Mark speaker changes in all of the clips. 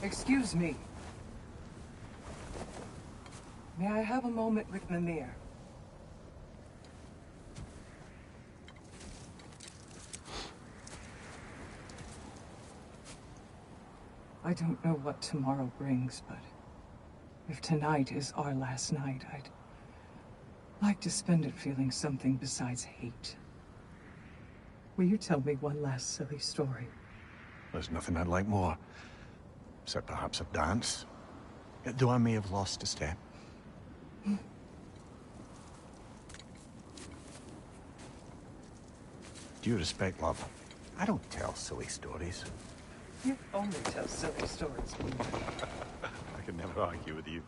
Speaker 1: Excuse me. May I have a moment with Mimir? I don't know what tomorrow brings, but if tonight is our last night, I'd like to spend it feeling something besides hate. Will you tell me one last silly story?
Speaker 2: There's nothing I'd like more. Except perhaps a dance. Though I may have lost a step. Due respect, love, I don't tell silly stories.
Speaker 1: You only tell silly stories.
Speaker 2: I can never argue with you.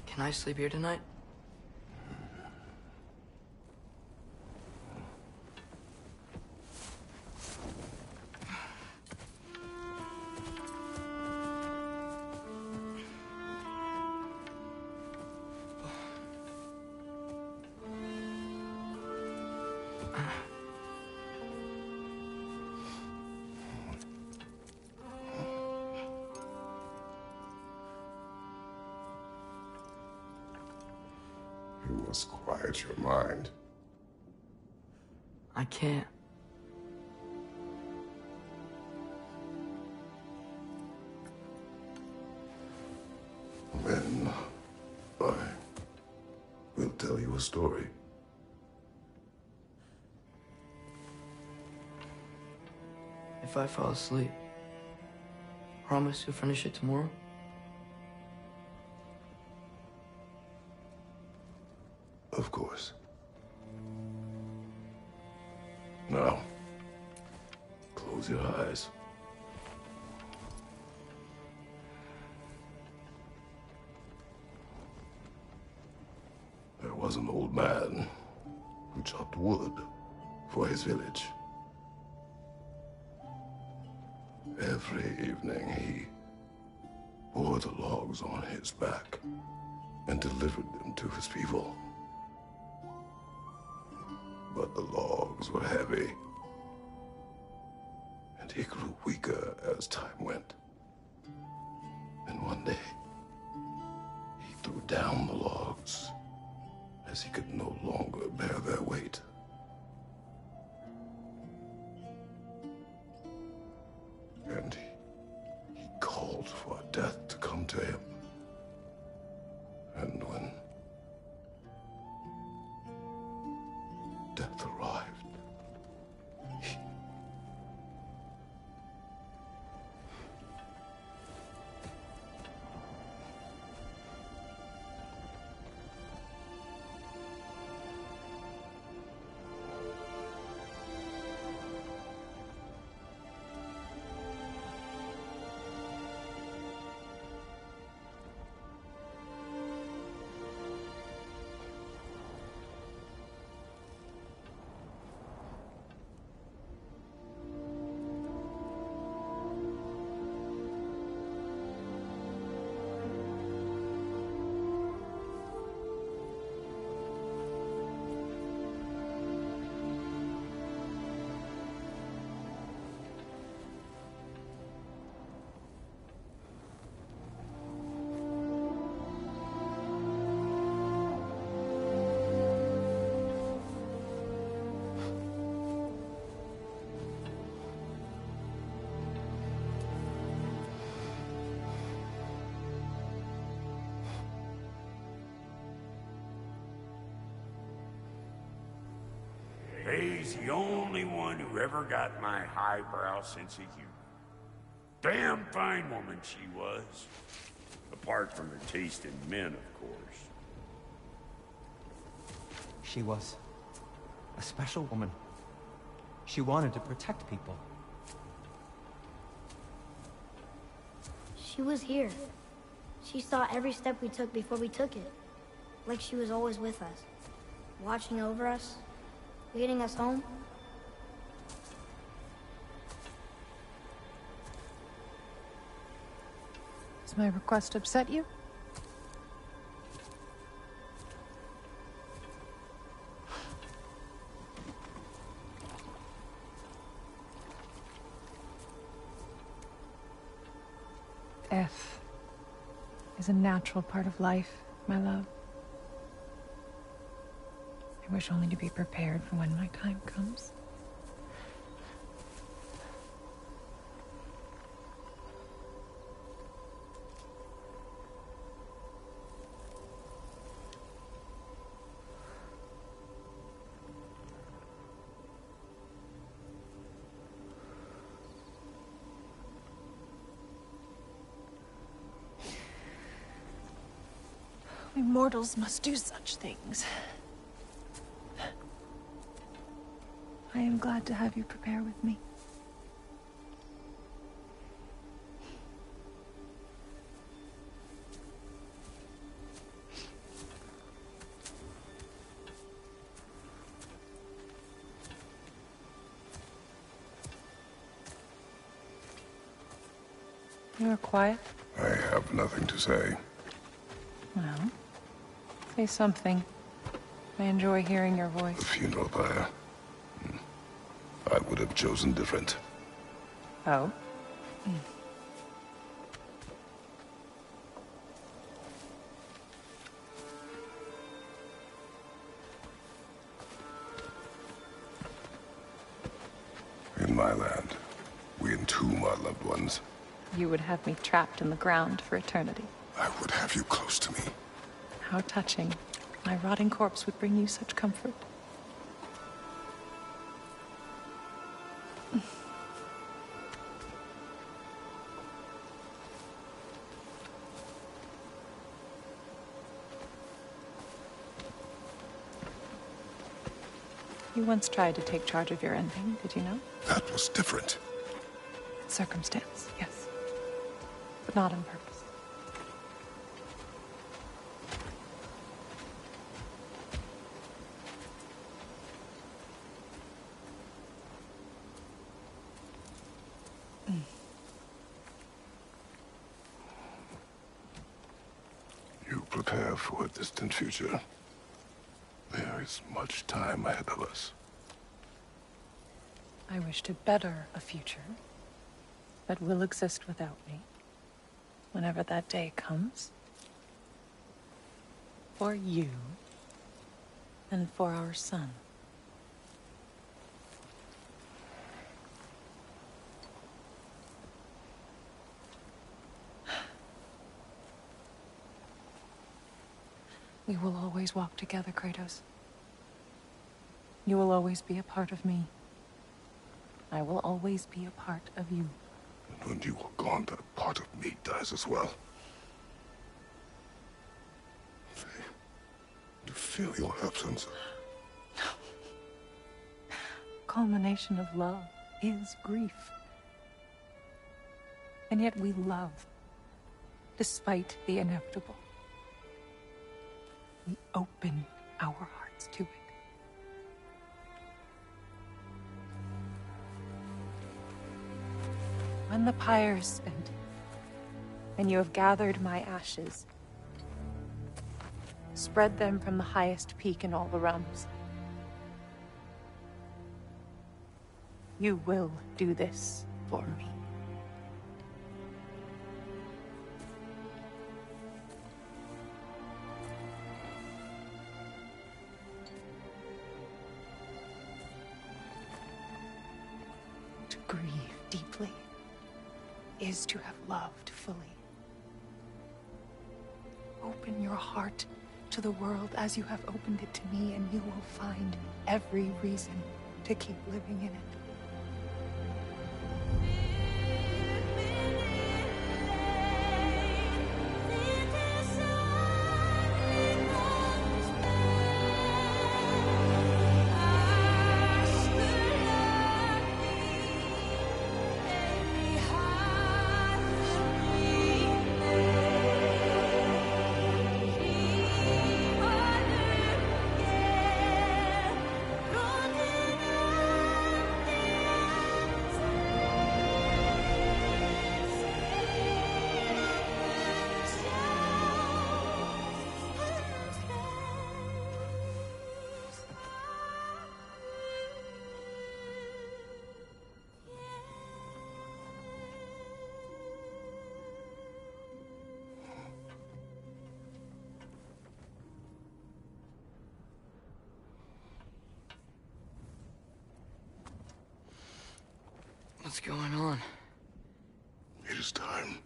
Speaker 3: Can I sleep here tonight?
Speaker 4: You must quiet your mind.
Speaker 3: I can't.
Speaker 4: Then I will tell you a story.
Speaker 3: If I fall asleep, promise you'll finish it tomorrow?
Speaker 4: Of course. Now, close your eyes. There was an old man who chopped wood for his village. Every evening he bore the logs on his back and delivered them to his people. But the logs were heavy, and he grew weaker as time went. And one day, he threw down the logs as he could no longer bear their weight. And he called for death to come to him. And when death arrived,
Speaker 5: Faye's the only one who ever got my highbrow sense of humor. Damn fine woman she was. Apart from her taste in men, of course.
Speaker 6: She was a special woman. She wanted to protect people.
Speaker 7: She was here. She saw every step we took before we took it. Like she was always with us. Watching over us. Leading us home.
Speaker 8: Does my request upset you? Death is a natural part of life, my love. I wish only to be prepared for when my time comes. We mortals must do such things. I am glad to have you prepare with me. You are quiet?
Speaker 4: I have nothing to say.
Speaker 8: Well, say something. I enjoy hearing your voice.
Speaker 4: The funeral pyre. I would have chosen different.
Speaker 8: Oh?
Speaker 4: In my land, we entomb our loved ones.
Speaker 8: You would have me trapped in the ground for eternity.
Speaker 4: I would have you close to me.
Speaker 8: How touching. My rotting corpse would bring you such comfort. You once tried to take charge of your ending, did you know?
Speaker 4: That was different.
Speaker 8: Circumstance, yes. But not on purpose.
Speaker 4: You prepare for a distant future. There is much time ahead of us.
Speaker 8: I wish to better a future that will exist without me, whenever that day comes. For you, and for our son. We will always walk together, Kratos. You will always be a part of me. I will always be a part of you.
Speaker 4: And when you are gone, that part of me dies as well. To feel your absence.
Speaker 8: Culmination of love is grief. And yet we love, despite the inevitable. We open our hearts to it. When the pyre is spent, and you have gathered my ashes, spread them from the highest peak in all the realms. You will do this for me. To grieve deeply is to have loved fully. Open your heart to the world as you have opened it to me, and you will find every reason to keep living in it.
Speaker 3: What's going on?
Speaker 4: It is time.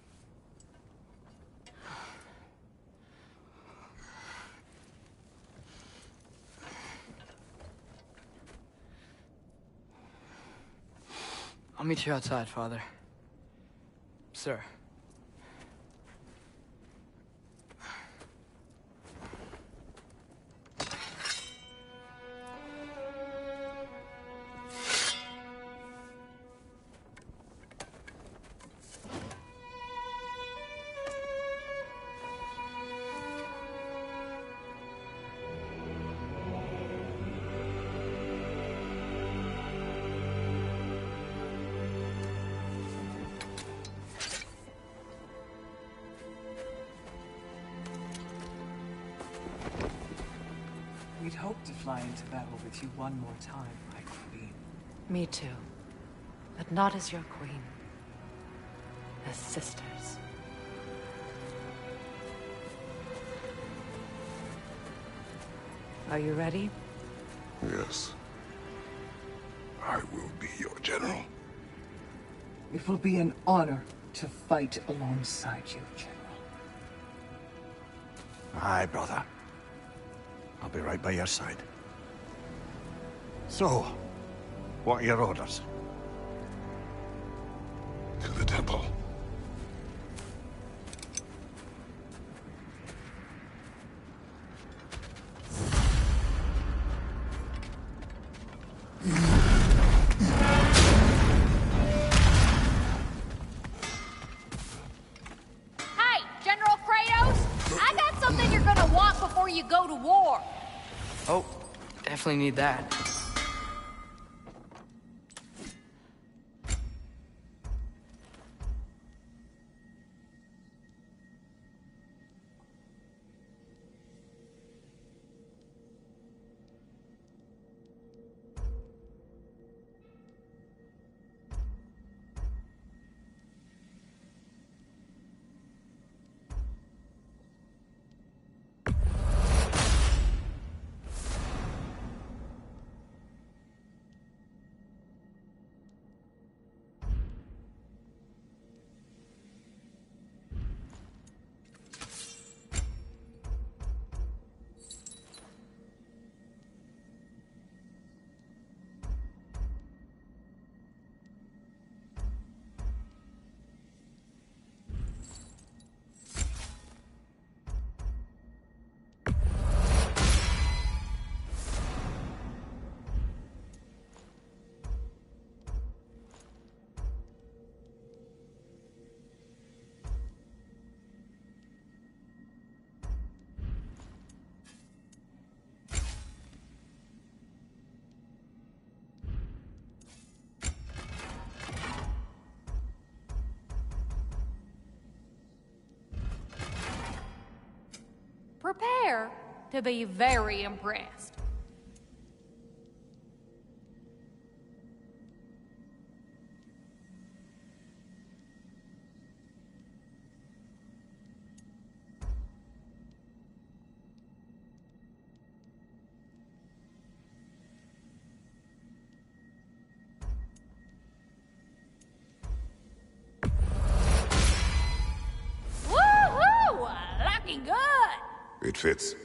Speaker 3: I'll meet you outside, Father. Sir.
Speaker 1: We'd hoped to fly into battle with you one more time, my queen.
Speaker 8: Me too. But not as your queen. As sisters. Are you ready?
Speaker 4: Yes. I will be your general.
Speaker 1: It will be an honor to fight alongside you, General.
Speaker 2: Aye, brother. I'll be right by your side. So, what are your orders?
Speaker 4: To the temple.
Speaker 9: Hey, General Kratos! I got something you're gonna want before you go to war!
Speaker 3: Oh, definitely need that.
Speaker 9: Prepare to be very impressed. Woohoo! Looking good!
Speaker 4: It fits.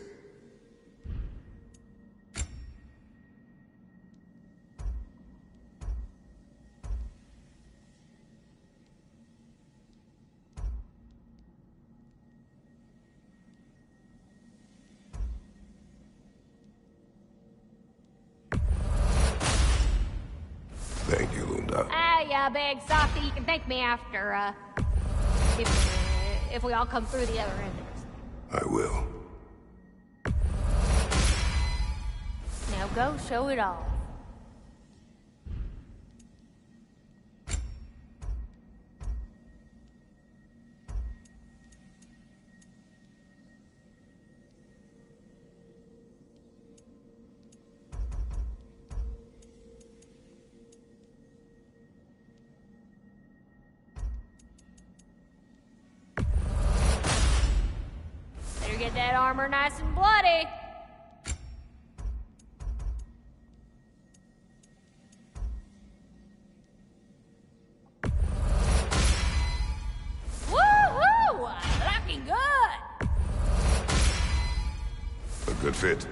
Speaker 9: beg, softy, you can thank me after, if we all come through the other end of this.
Speaker 4: I will.
Speaker 9: Now go show it all. Better get that armor nice and bloody. Woo-hoo! Looking good!
Speaker 4: A good fit.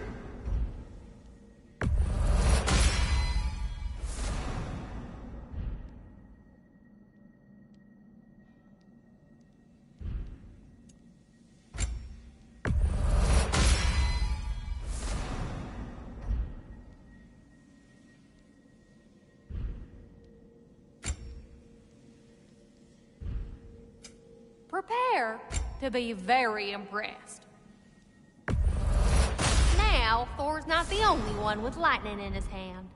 Speaker 9: Prepare to be very impressed. Now, Thor's not the only one with lightning in his hand.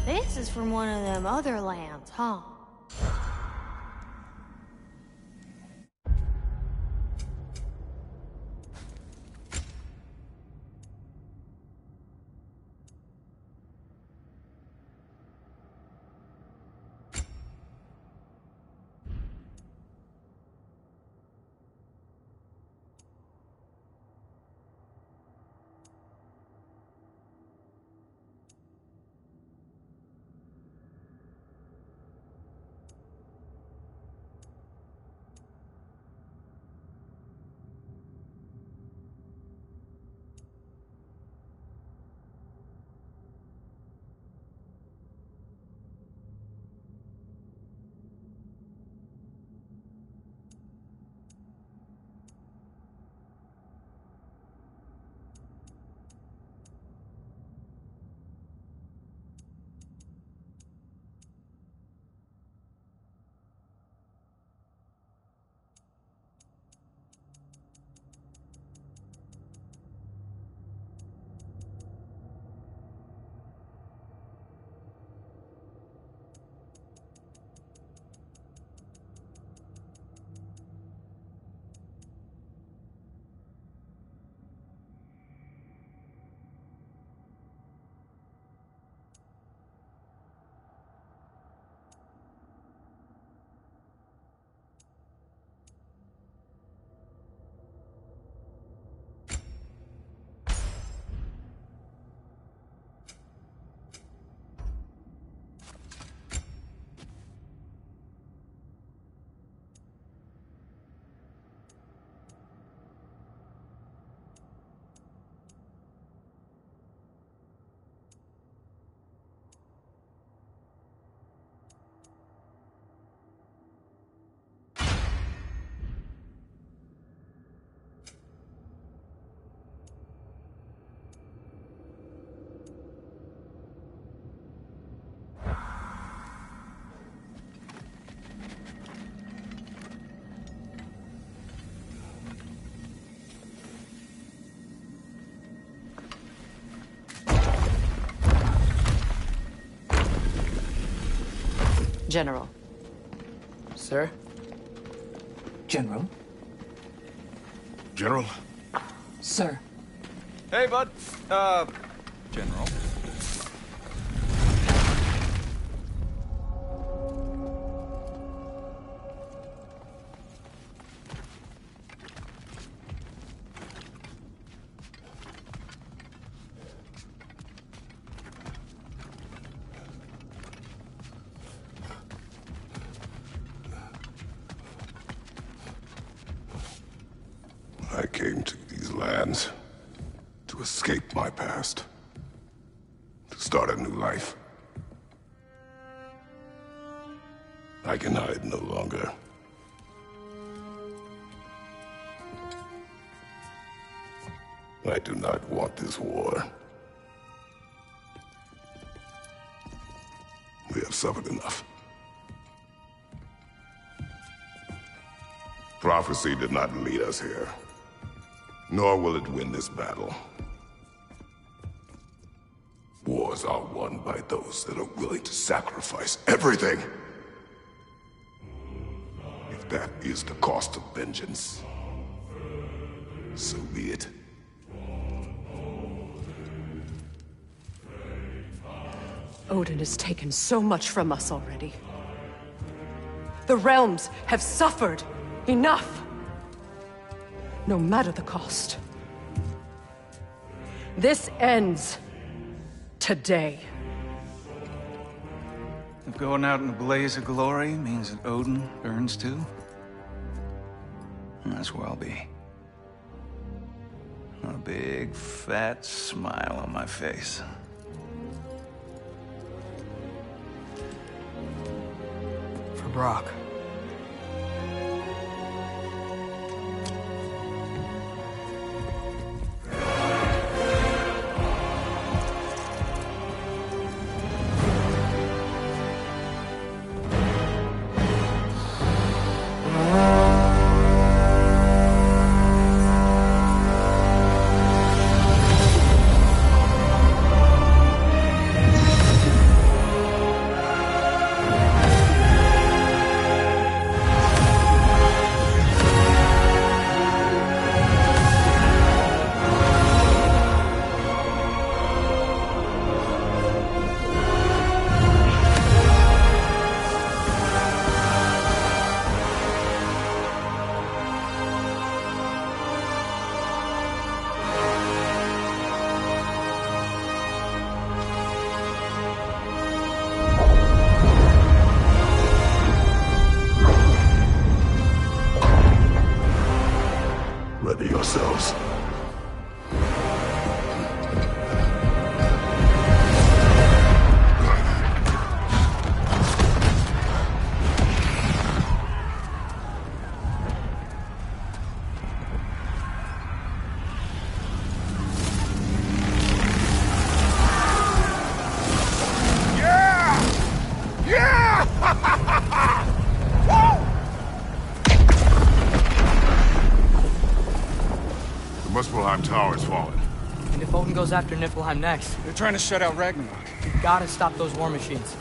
Speaker 9: This is from one of them other lands, huh?
Speaker 8: General.
Speaker 3: Sir?
Speaker 1: General?
Speaker 4: General?
Speaker 1: Sir.
Speaker 6: Hey, bud. General.
Speaker 4: I came to these lands to escape my past, to start a new life. I can hide no longer. I do not want this war. We have suffered enough. Prophecy did not lead us here, nor will it win this battle. Wars are won by those that are willing to sacrifice everything. If that is the cost of vengeance, so be it.
Speaker 10: Odin has taken so much from us already. The realms have suffered enough. No matter the cost. This ends today.
Speaker 11: If going out in a blaze of glory means that Odin burns too, that's where I'll be. A big, fat smile on my face.
Speaker 3: For Brock.
Speaker 4: Ready yourselves. The Muspelheim Tower has fallen.
Speaker 3: And if Odin goes after Niflheim next,
Speaker 11: They're trying to shut out Ragnarok.
Speaker 3: we've got to stop those war machines.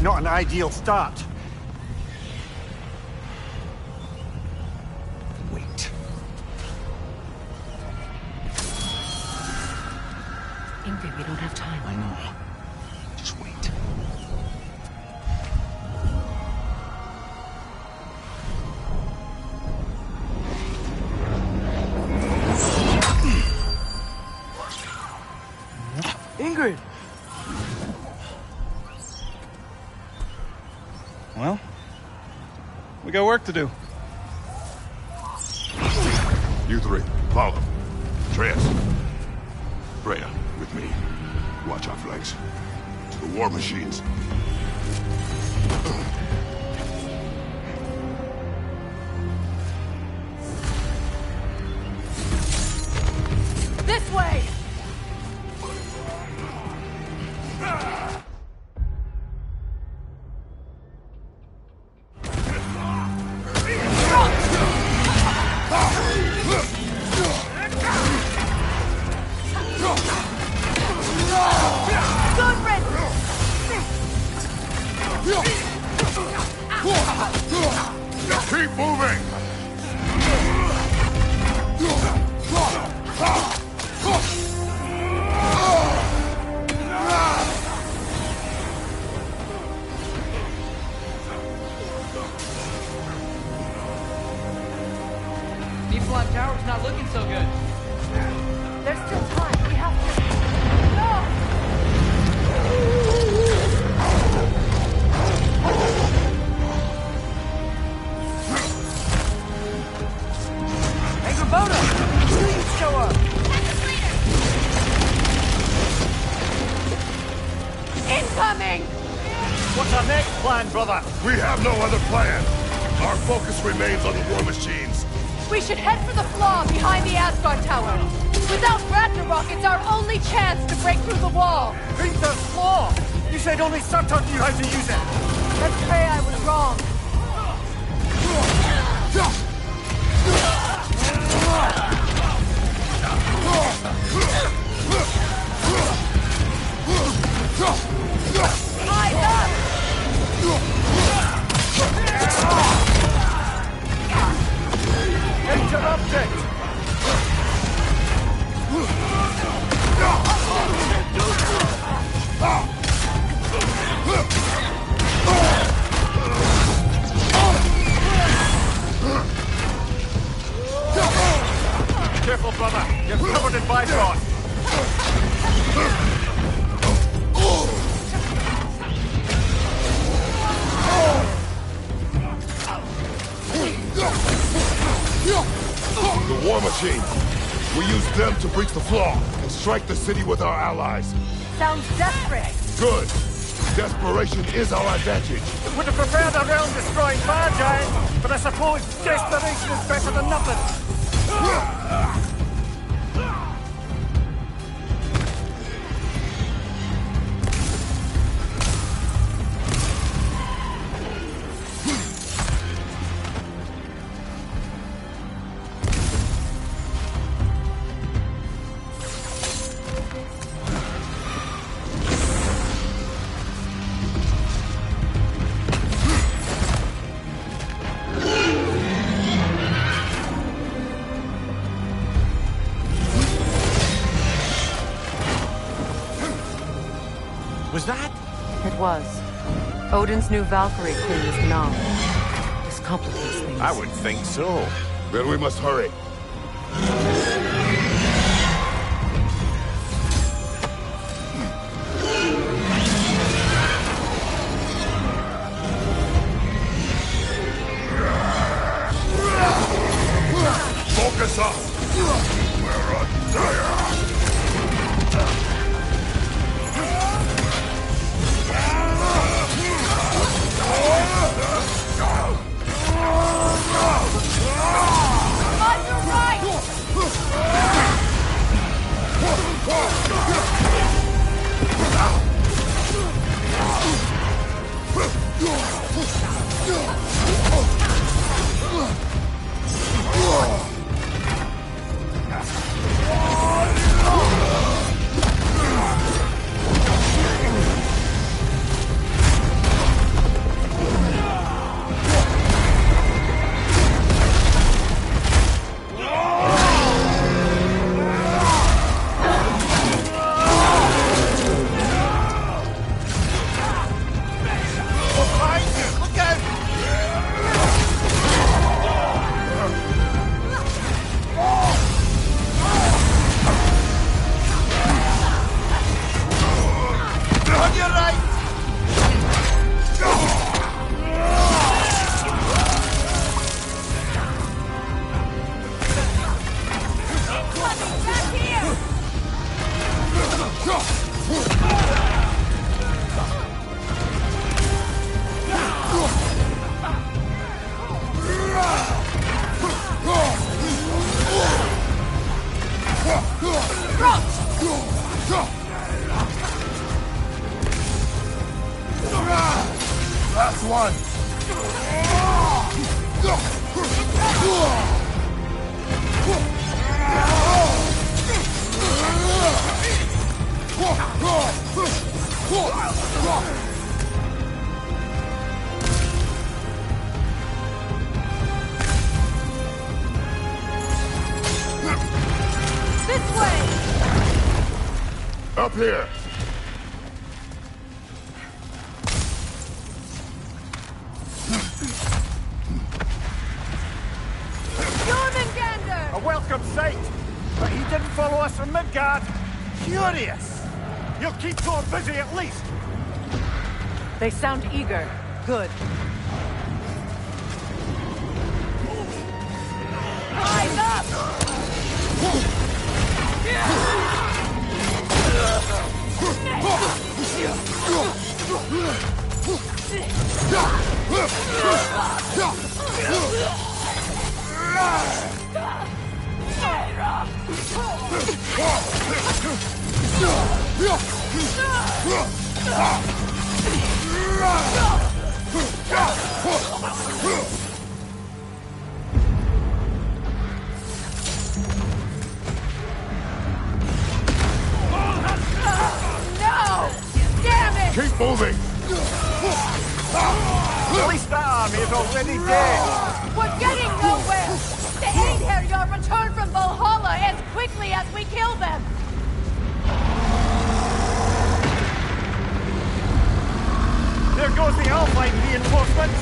Speaker 2: Not an ideal start. Wait.
Speaker 10: Ingrid, we don't have time.
Speaker 11: I know. Just wait.
Speaker 3: Ingrid!
Speaker 11: Well, we got work to do.
Speaker 4: You three, follow. Atreus. Freya, with me. Watch our flanks. To the war machines.
Speaker 10: This way!
Speaker 4: Keep moving!
Speaker 3: Niflheim Tower's not looking so good.
Speaker 10: There's still time. We have to... No!
Speaker 12: brother.
Speaker 4: We have no other plan. Our focus remains on the war machines.
Speaker 10: We should head for the flaw behind the Asgard Tower. Without Ragnarok, it's our only chance to break through the wall.
Speaker 12: Winter's flaw! You said only Saturn knew how to use it.
Speaker 10: Let's pray I was wrong. Eyes up!
Speaker 12: Interrupted! Careful, brother. You're covered in Bifrost.
Speaker 4: The war machines. We use them to breach the flaw and strike the city with our allies.
Speaker 10: Sounds desperate.
Speaker 4: Good. Desperation is our advantage.
Speaker 12: Would have preferred a realm-destroying fire giant, but I suppose desperation is better than nothing.
Speaker 6: Was that?
Speaker 10: It was. Odin's new Valkyrie Queen is Gnom. This complicates things.
Speaker 12: I would think so.
Speaker 4: Then we must hurry. Focus up! We're on dire!
Speaker 10: On your right!
Speaker 4: Last one!
Speaker 10: This way!
Speaker 4: Up here!
Speaker 12: A welcome sight. But he didn't follow us from Midgard. Curious. He'll keep Thor busy at least.
Speaker 10: They sound eager. Good. Eyes up!
Speaker 9: No! Damn it!
Speaker 4: Keep moving!
Speaker 12: At least that army is already dead!
Speaker 9: We're getting nowhere! The Einherjar return from Valhalla as quickly as we kill them!
Speaker 12: There goes the Alpine reinforcements!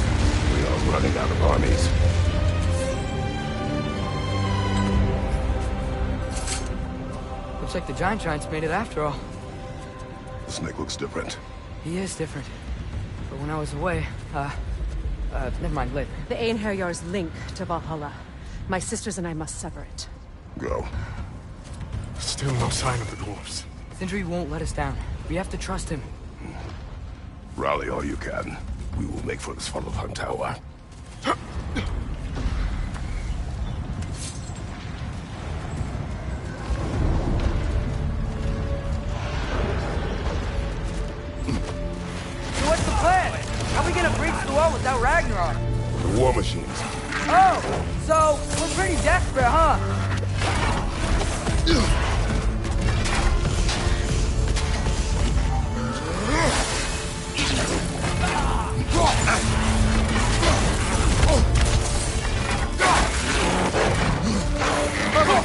Speaker 4: We are running out of armies.
Speaker 3: Looks like the Giants made it after all.
Speaker 4: The snake looks different.
Speaker 3: He is different. But when I was away, never mind, later.
Speaker 10: The Einherjar's link to Valhalla. My sisters and I must sever it.
Speaker 4: Go.
Speaker 12: Still no sign of the dwarves.
Speaker 3: Sindri won't let us down. We have to trust him.
Speaker 4: Rally all you can. We will make for the Svartalfheim Tower.
Speaker 3: So what's the plan? How are we gonna breach the wall without Ragnarok?
Speaker 4: The war machines.
Speaker 3: Oh, so we're pretty desperate, huh?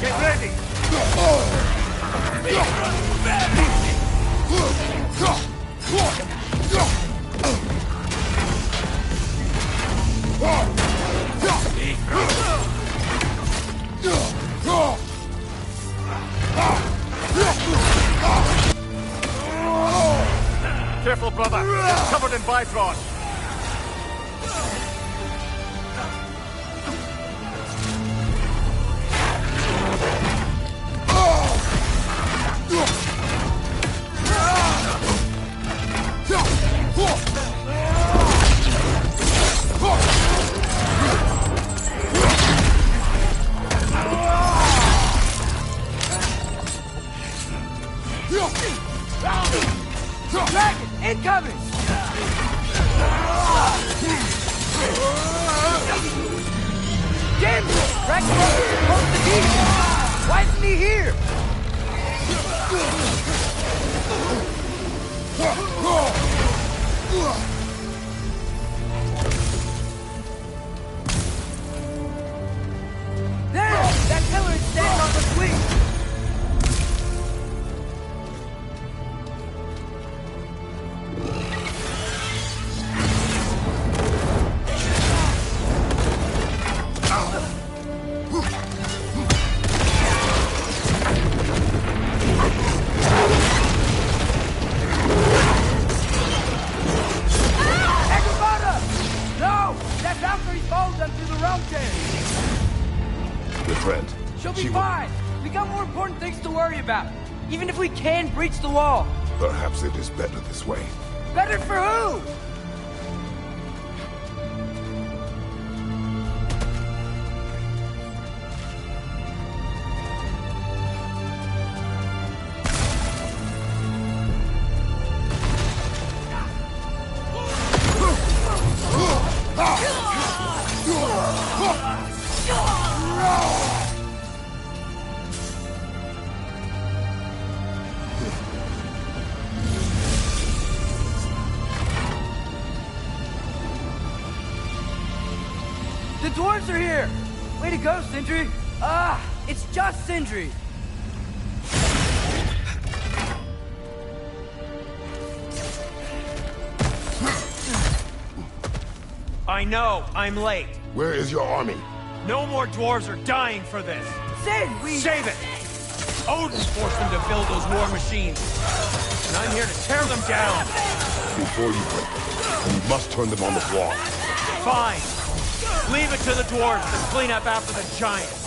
Speaker 12: Get ready! Careful, brother! Covered in Bifrost!
Speaker 3: Dragon, incoming! Damn it! Ragnarok is supposed to be here! Why isn't he here? There! That pillar is standing on the swing! She'll be fine! We got more important things to worry about. Even if we can breach the wall.
Speaker 4: Perhaps it is better this way.
Speaker 3: Better for who? The dwarves are here! Way to go, Sindri! It's just Sindri!
Speaker 6: I know, I'm late.
Speaker 4: Where is your army?
Speaker 6: No more dwarves are dying for this.
Speaker 3: Sin,
Speaker 6: Save it! Odin forced them to build those war machines. And I'm here to tear them down.
Speaker 4: Before you break them, you must turn them on the wall.
Speaker 6: Fine. Leave it to the dwarves to clean up after the giants.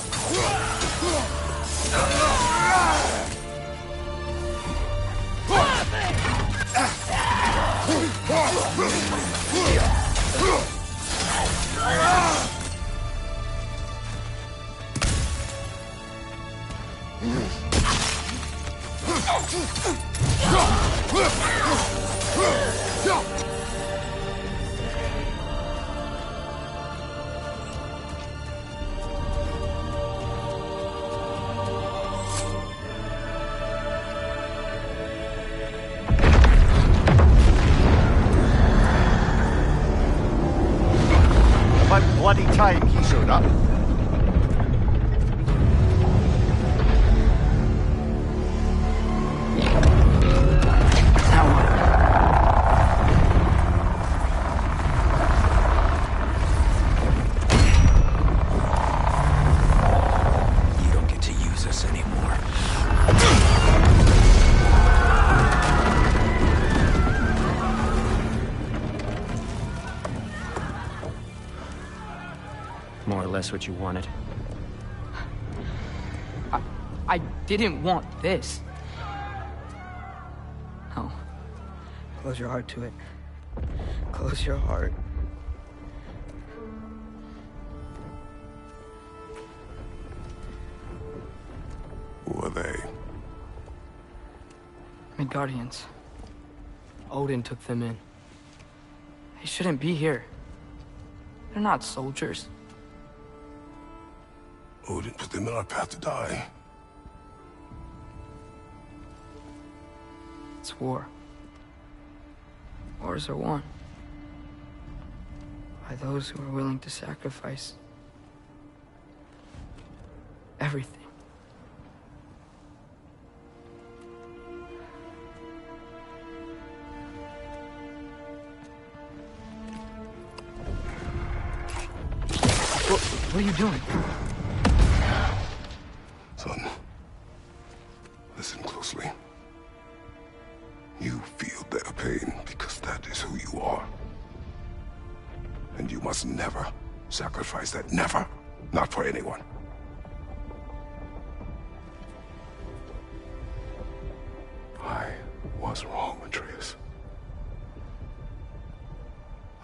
Speaker 12: About bloody time he showed up.
Speaker 6: You don't get to use us anymore. More or less what you wanted.
Speaker 3: I didn't want this. No. Close your heart to it. Close your heart.
Speaker 4: Who are they?
Speaker 3: Midgardians. Odin took them in. They shouldn't be here. They're not soldiers.
Speaker 4: Odin put them in our path to die.
Speaker 3: It's war. Wars are won by those who are willing to sacrifice everything. What are you doing?
Speaker 4: Son, listen closely. You feel their pain because that is who you are. And you must never sacrifice that. Never. Not for anyone. I was wrong, Atreus.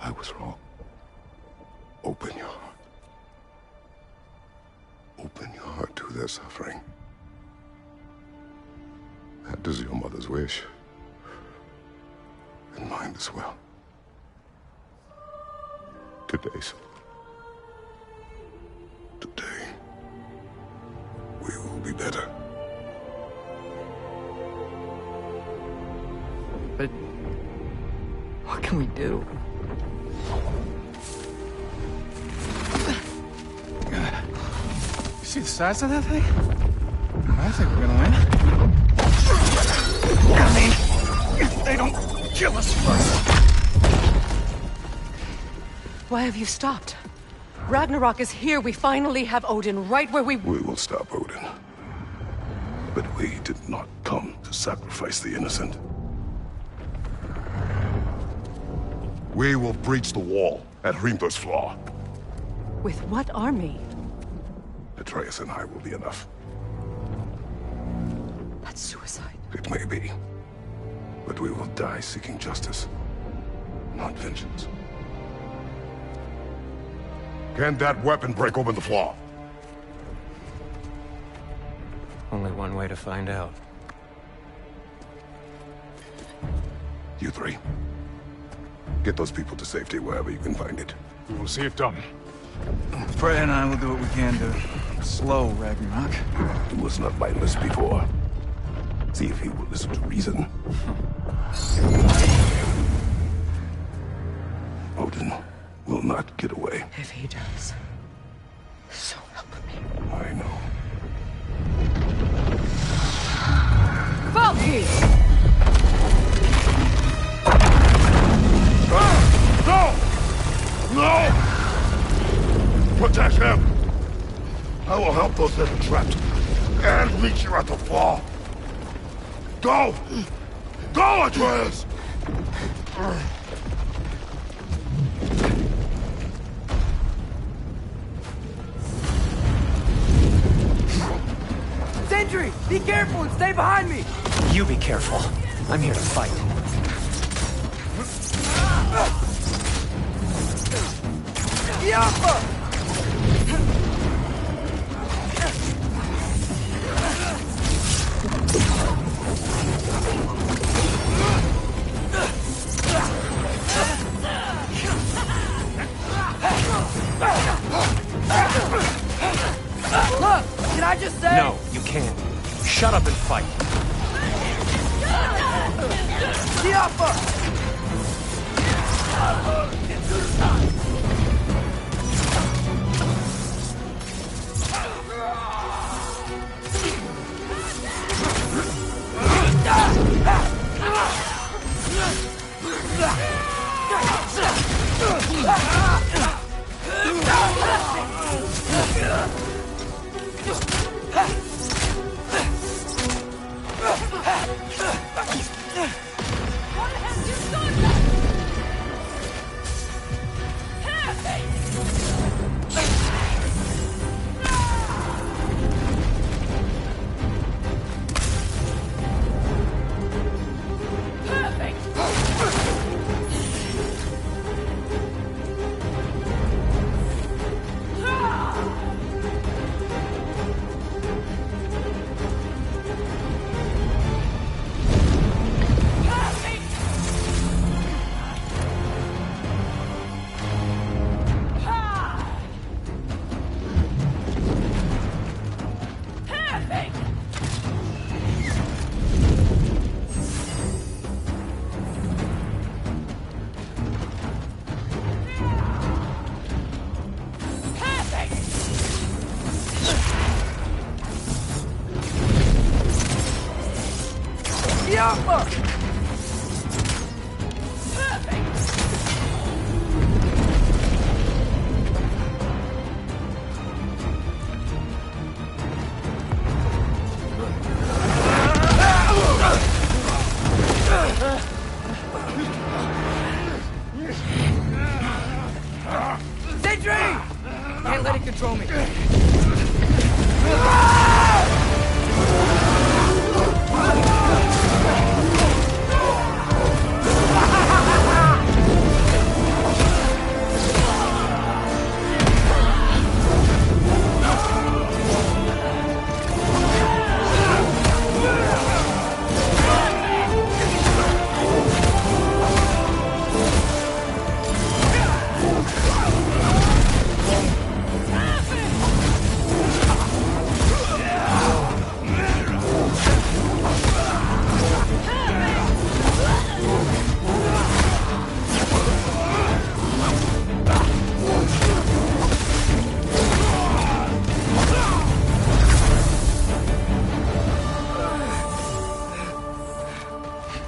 Speaker 4: I was wrong. Open your heart. Open your heart to their suffering. That is your mother's wish. And mine as well. Today, son. Today, we will be better.
Speaker 3: But what can we do?
Speaker 11: You see the size of that thing? I think we're gonna win. I mean, if they don't kill us first.
Speaker 10: Why have you stopped? Ragnarok is here. We finally have Odin right where we...
Speaker 4: We will stop Odin. But we did not come to sacrifice the innocent. We will breach the wall at Hrimthur's Flaw.
Speaker 10: With what army?
Speaker 4: Atreus and I will be enough.
Speaker 10: That's suicide.
Speaker 4: It may be. But we will die seeking justice, not vengeance. Can that weapon break open the flaw?
Speaker 6: Only one way to find out.
Speaker 4: You three. Get those people to safety wherever you can find it.
Speaker 11: We will see it done. Freya and I will do what we can to slow Ragnarok.
Speaker 4: He was not mindless before. See if he will listen to reason. Odin will not get away.
Speaker 10: If he does, so help me.
Speaker 4: I know.
Speaker 10: Valky!
Speaker 4: No! No! Protect him! I will help those that are trapped. And meet you at the flaw. Go! Go, Atreus!
Speaker 3: Sentry! Be careful and stay behind me!
Speaker 6: You be careful. I'm here to fight.
Speaker 3: Look, can I just say?
Speaker 6: No, you can't. Shut up and fight.
Speaker 3: Can't let it control me.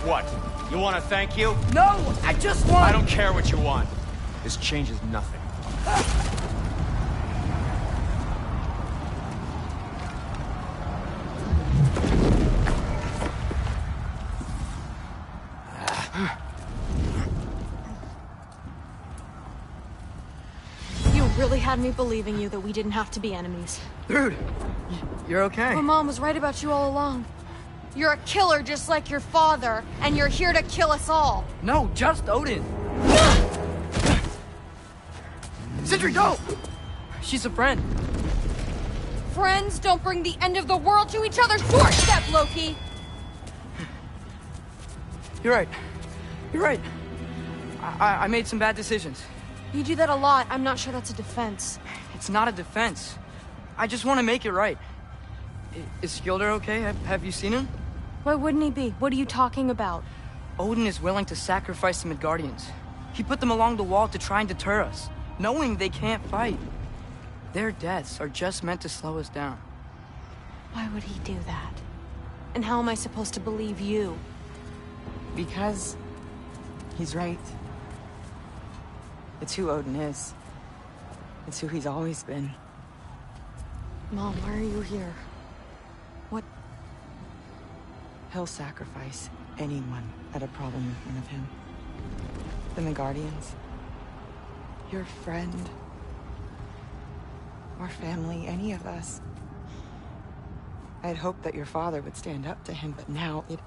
Speaker 6: What? You want to thank you?
Speaker 3: No, I just want...
Speaker 6: I don't care what you want. This changes nothing.
Speaker 13: You really had me believing you that we didn't have to be enemies.
Speaker 3: Dude, you're okay.
Speaker 13: My mom was right about you all along. You're a killer just like your father, and you're here to kill us all.
Speaker 3: No, just Odin. Sindri, go! She's a friend.
Speaker 13: Friends don't bring the end of the world to each other's doorstep, Loki!
Speaker 3: You're right. You're right. I made some bad decisions.
Speaker 13: You do that a lot. I'm not sure that's a defense.
Speaker 3: It's not a defense. I just want to make it right. Is Skilder okay? Have you seen him?
Speaker 13: Why wouldn't he be? What are you talking about?
Speaker 3: Odin is willing to sacrifice the Midgardians. He put them along the wall to try and deter us, knowing they can't fight. Their deaths are just meant to slow us down.
Speaker 13: Why would he do that? And how am I supposed to believe you?
Speaker 8: Because he's right. It's who Odin is. It's who he's always been.
Speaker 13: Mom, why are you here? What?
Speaker 8: He'll sacrifice anyone at a problem in front of him. The Midgardians. Your friend. Or family, any of us. I'd hoped that your father would stand up to him, but now it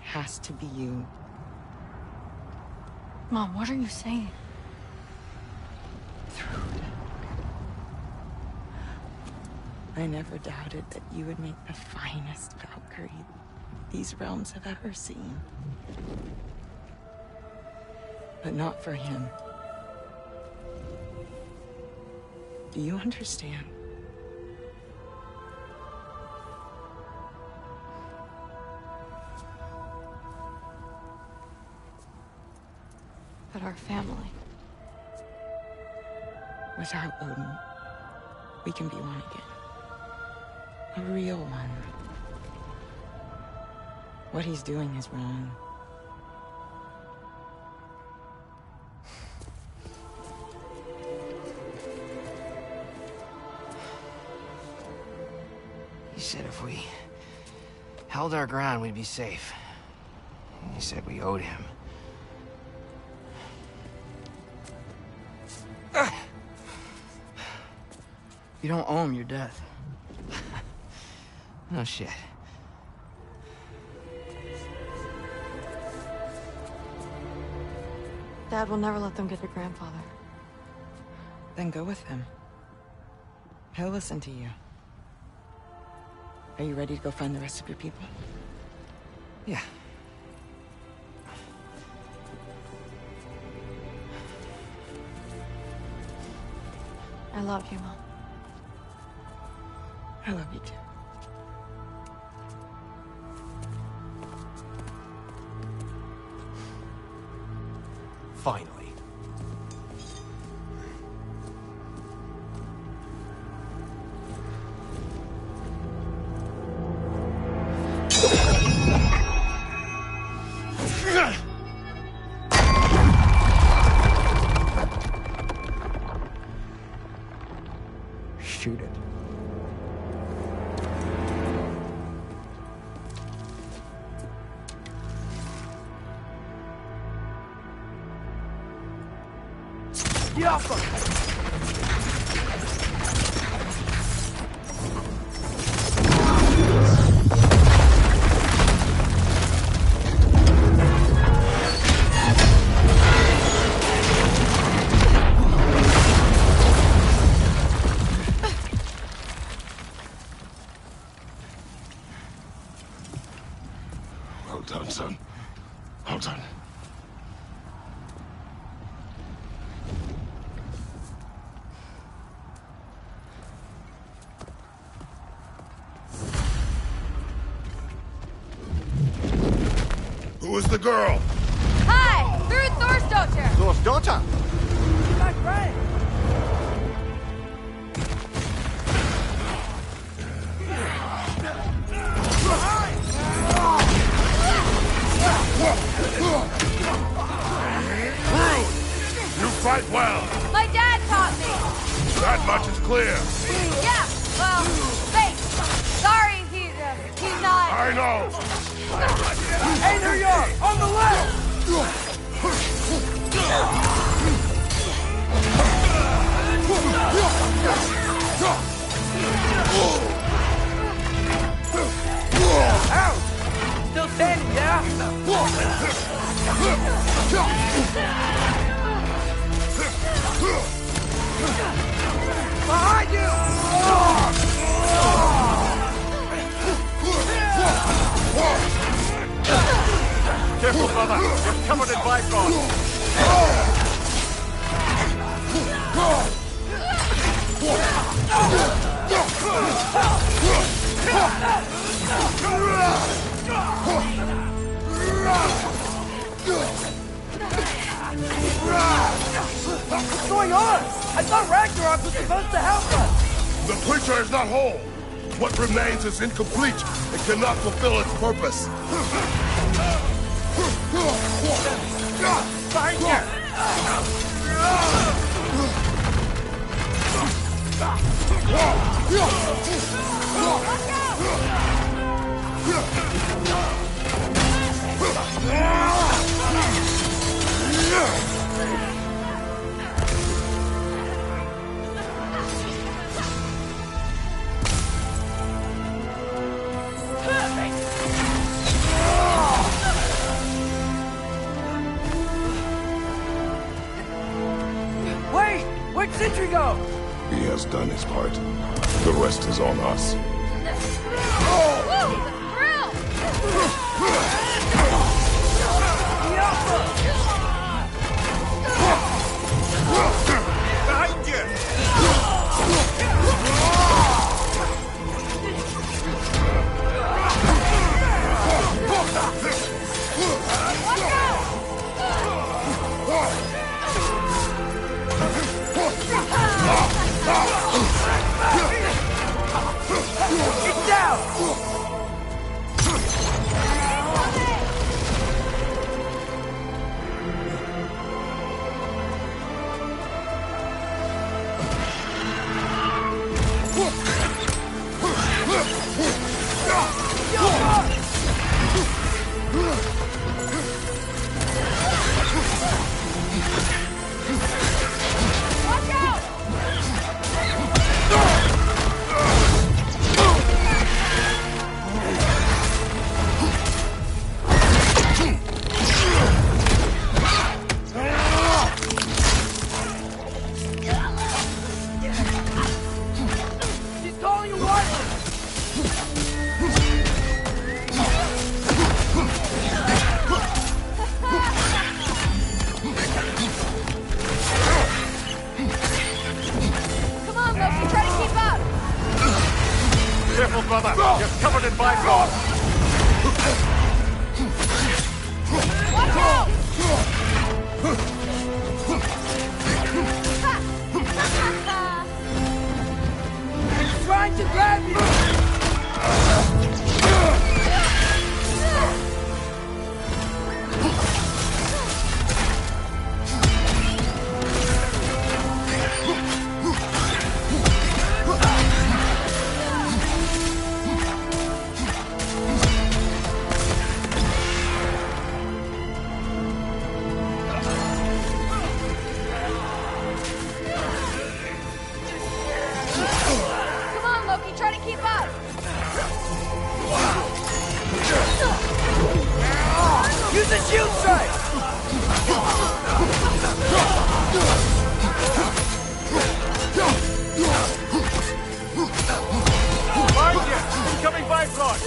Speaker 8: has to be you.
Speaker 13: Mom, what are you saying?
Speaker 8: Through I never doubted that you would make the finest Valkyrie these realms have ever seen. But not for him. Do you understand?
Speaker 13: But our family.
Speaker 8: Without Odin, we can be one again. A real one. What he's doing is wrong.
Speaker 14: He said if we held our ground, we'd be safe. He said we owed him.
Speaker 3: You don't owe him your death.
Speaker 14: No shit.
Speaker 13: Dad will never let them get your grandfather.
Speaker 8: Then go with him. He'll listen to you. Are you ready to go find the rest of your people?
Speaker 14: Yeah.
Speaker 13: I love you, Mom.
Speaker 8: I love you too.
Speaker 6: Finally.
Speaker 14: Shoot it.
Speaker 6: Get off them!
Speaker 4: Well done, son. Well done. Who is the girl?
Speaker 13: Hi! Through Thor's daughter!
Speaker 12: Thor's daughter?
Speaker 6: My friend!
Speaker 4: You fight well.
Speaker 13: My dad taught me!
Speaker 4: That much is clear.
Speaker 13: Yeah, well, thanks. Sorry, he's not...
Speaker 4: I know.
Speaker 6: Hey, there you are! On the left! Ow! Still standing, yeah? Behind you!
Speaker 12: Careful, brother. You're covered in Bifrost.
Speaker 6: What's going on? I thought Ragnarok was supposed to help us!
Speaker 4: The creature is not whole. What remains is incomplete. It cannot fulfill its purpose.
Speaker 6: Behind Wait! Where'd Sentry go?
Speaker 4: He has done his part. The rest is on us.
Speaker 12: Behind you! Get down! Careful, brother. You're covered in bifrost.
Speaker 9: Watch out!
Speaker 6: He's trying to grab you! Use the shield strike!
Speaker 12: Behind you! Incoming bifrost!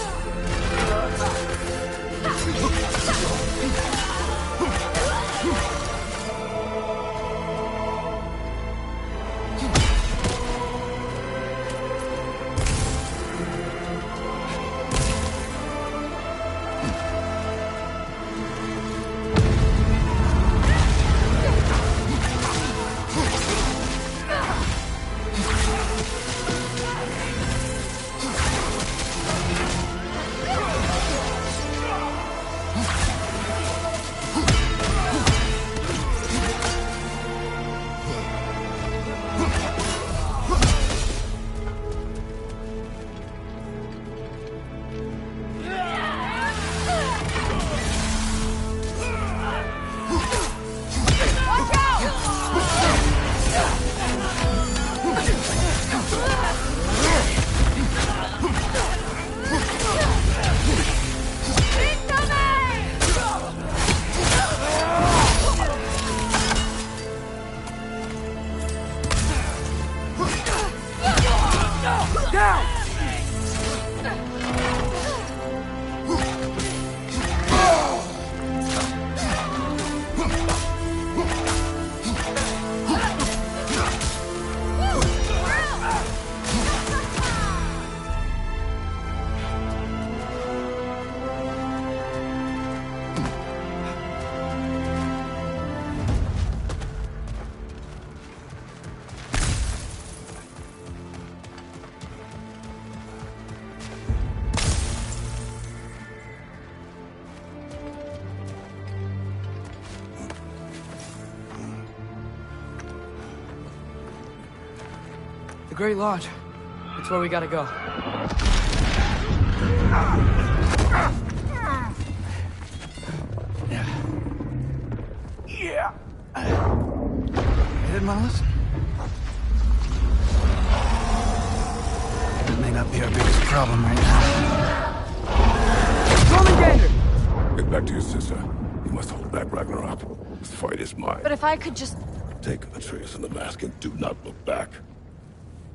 Speaker 3: The Great Lodge. It's where we gotta go.
Speaker 11: Yeah. You didn't want to listen? That may not be our biggest problem right now.
Speaker 4: Commander! Get back to your sister. You must hold back Ragnarok. This fight is mine.
Speaker 13: But if I could just...
Speaker 4: Take Atreus and the mask and do not look back.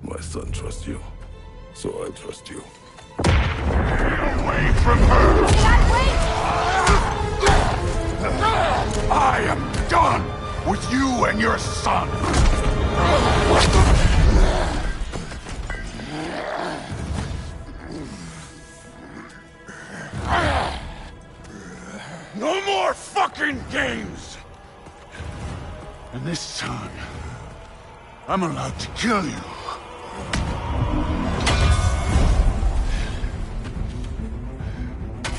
Speaker 4: My son trusts you, so I trust you.
Speaker 5: Away from her! I am done with you and your son! No more fucking games! And this time, I'm allowed to kill you.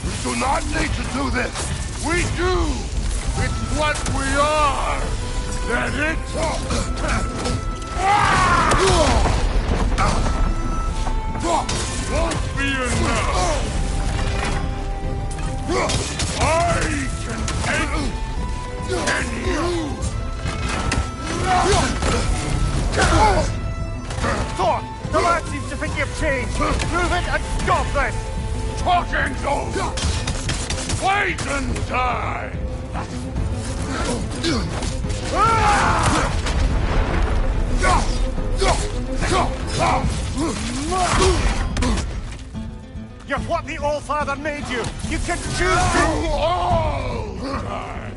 Speaker 4: We do not need to do this! We do! It's what we are!
Speaker 5: That it? Won't be enough! I can take and you!
Speaker 12: Thor! The lad seems to think you've changed! Prove it and stop this!
Speaker 5: Talking's over! Wait and die!
Speaker 12: You're what the All-Father made you! You can choose to...
Speaker 5: All die!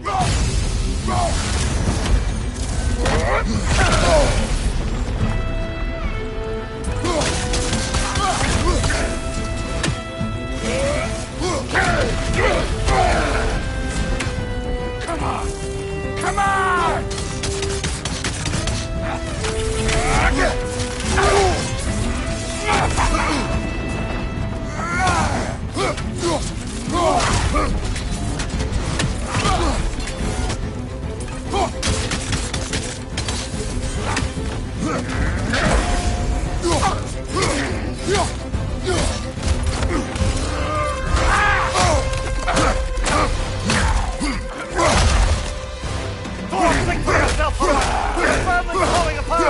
Speaker 5: Come on! Come on!
Speaker 12: Thor, think for yourself, brother! Your family's falling apart!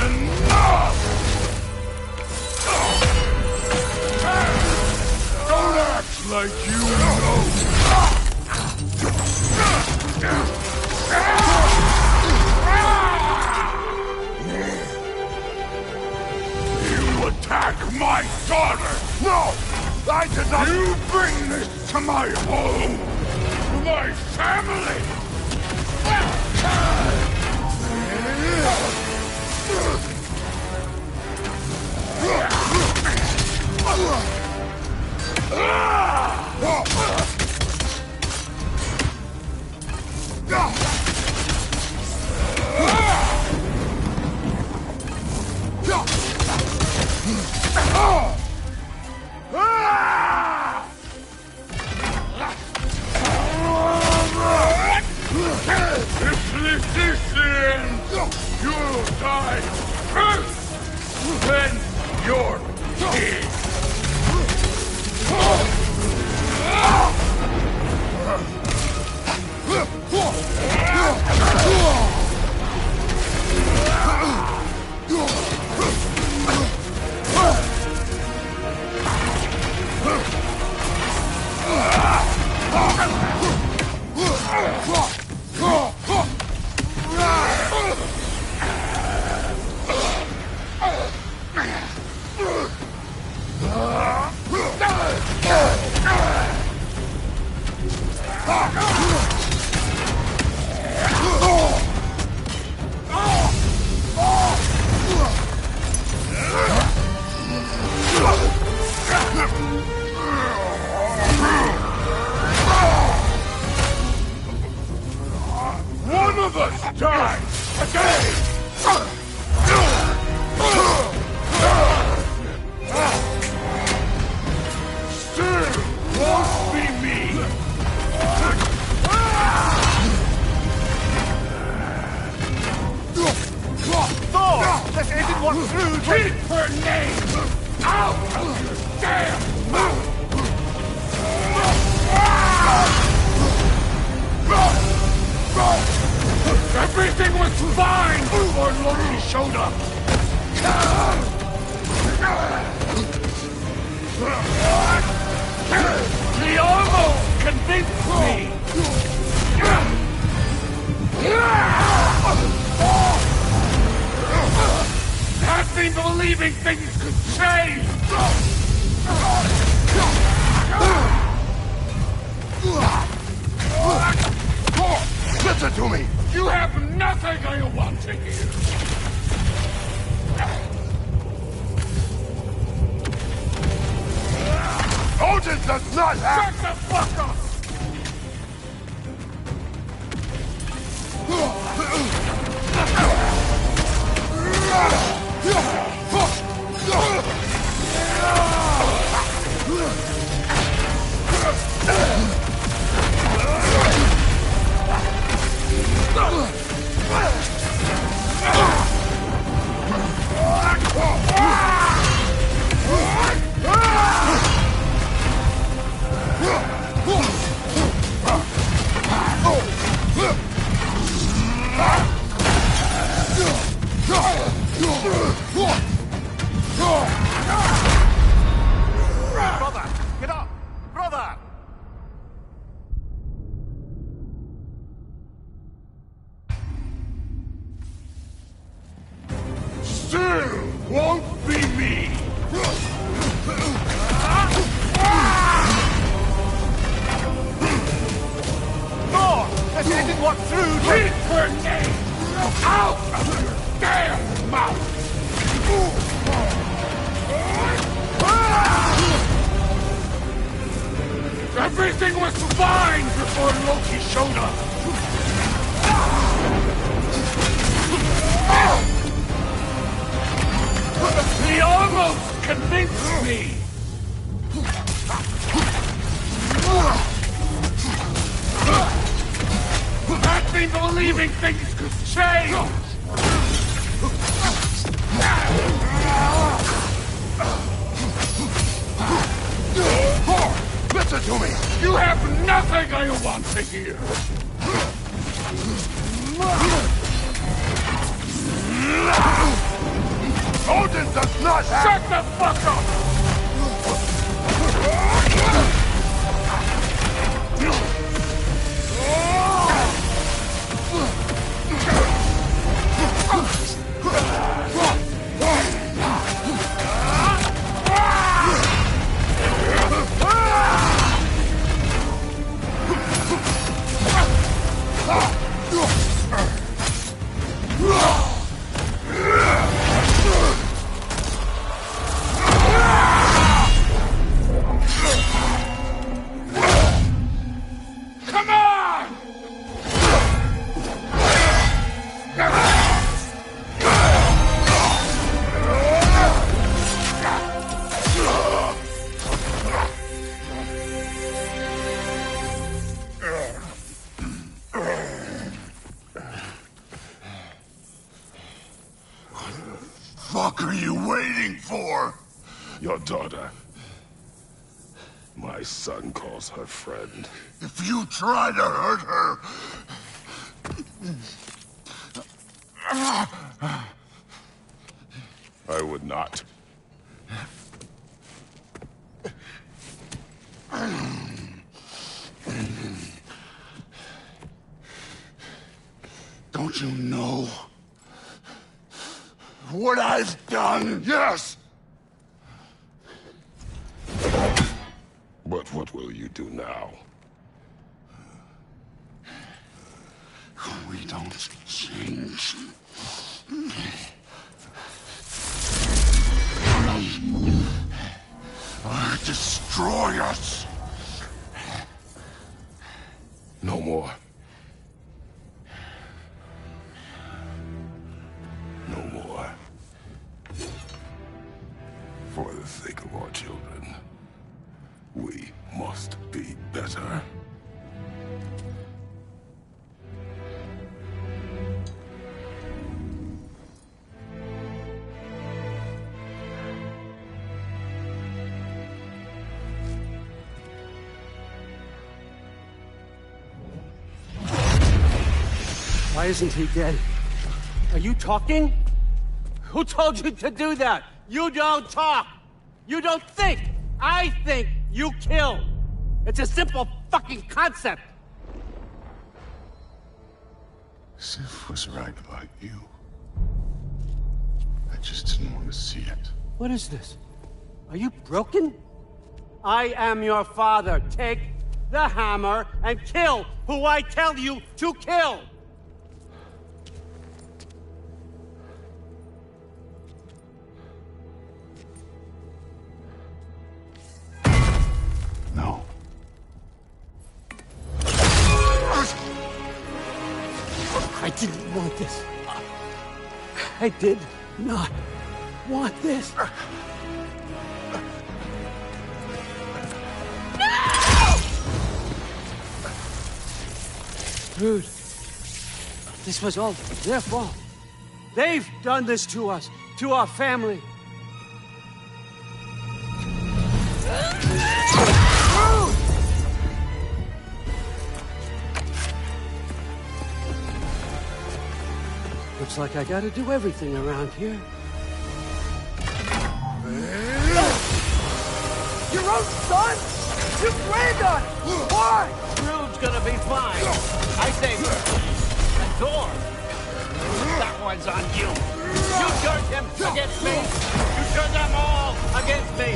Speaker 5: Enough! Don't act like you know! You attack my daughter!
Speaker 4: No! I did not...
Speaker 5: You bring this to my home! My family! If this is the end, you'll die first! Then you're king! One of us dies today! Still won't be me!
Speaker 12: Thor! This isn't what Thrude...
Speaker 5: Keep her name out of your damn mouth! Everything was fine before Loki showed up! He almost convinced me! believing things could change!
Speaker 4: Listen to me!
Speaker 5: You have nothing I want to hear!
Speaker 4: Odin does not have...
Speaker 5: Shut the fuck up!
Speaker 12: Brother, get up! Brother!
Speaker 5: Still won't be me!
Speaker 12: No! This didn't work through!
Speaker 5: Keep her name out of your damn mouth! Everything was fine before Loki showed up! He almost convinced me! Had me believing things could change!
Speaker 4: Listen to me!
Speaker 5: You have nothing I want to hear!
Speaker 4: Odin does not have...
Speaker 5: Shut the fuck up! Come on!
Speaker 4: Fuck are you waiting for?
Speaker 5: Your daughter. My son calls her friend.
Speaker 4: If you try to hurt her...
Speaker 5: I would not.
Speaker 4: Don't you know what I've done? Yes!
Speaker 5: But what will you do now?
Speaker 4: We don't change. Or destroy us.
Speaker 5: No more. No more. For the sake of our children, we must be better.
Speaker 6: Why isn't he dead? Are you talking? Who told you to do that? You don't talk! You don't think! I think, you kill! It's a simple fucking concept!
Speaker 4: Sif was right about you. I just didn't want to see it.
Speaker 6: What is this? Are you broken? I am your father. Take the hammer and kill who I tell you to kill!
Speaker 4: No.
Speaker 6: I didn't want this. I did not want this. Dude, this was all their fault. They've done this to us, to our family. Looks like I gotta do everything around here.
Speaker 12: Your own son? You planned on it! Why?
Speaker 6: Rude's gonna be fine. I saved her. And Thor. That one's on you. You turned him against me. You turned them all against me.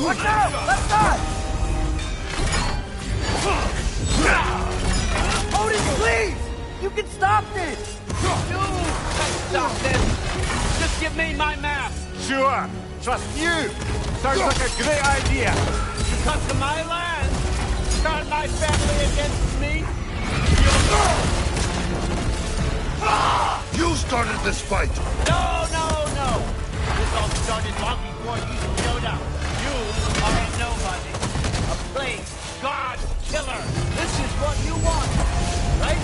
Speaker 12: Watch out! Left side! Odin, please! You can stop this!
Speaker 6: You can stop this! Just give me my map!
Speaker 12: Sure! Trust you! Sounds like a great idea!
Speaker 6: You come to my land, turn my family against me,
Speaker 4: You started this fight!
Speaker 6: No! This all started long before you showed up. You are a nobody. A plague, god, killer. This is what you want, right?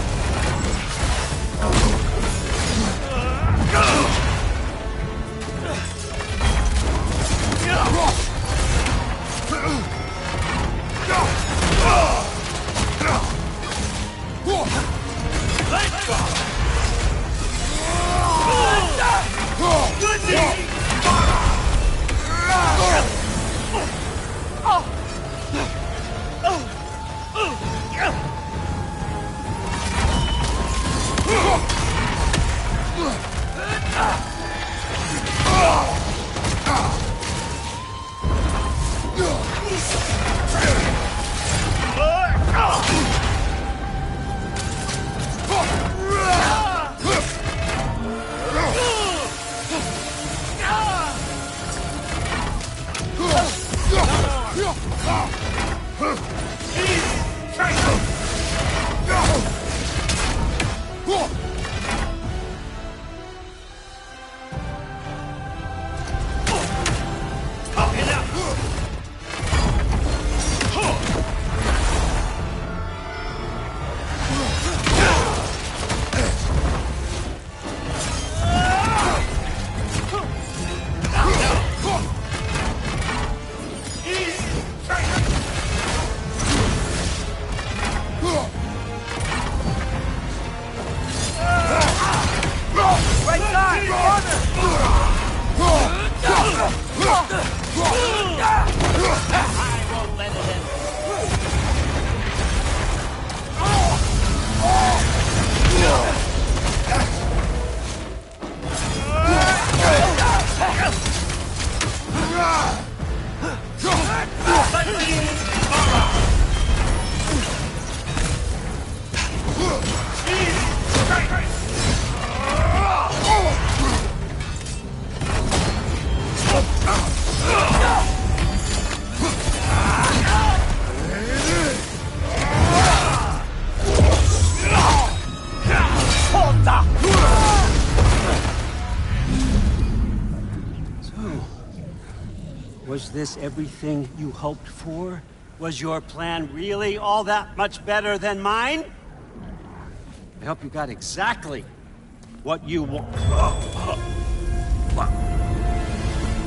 Speaker 6: Let's go! Was this everything you hoped for? Was your plan really all that much better than mine? I hope you got exactly what you want.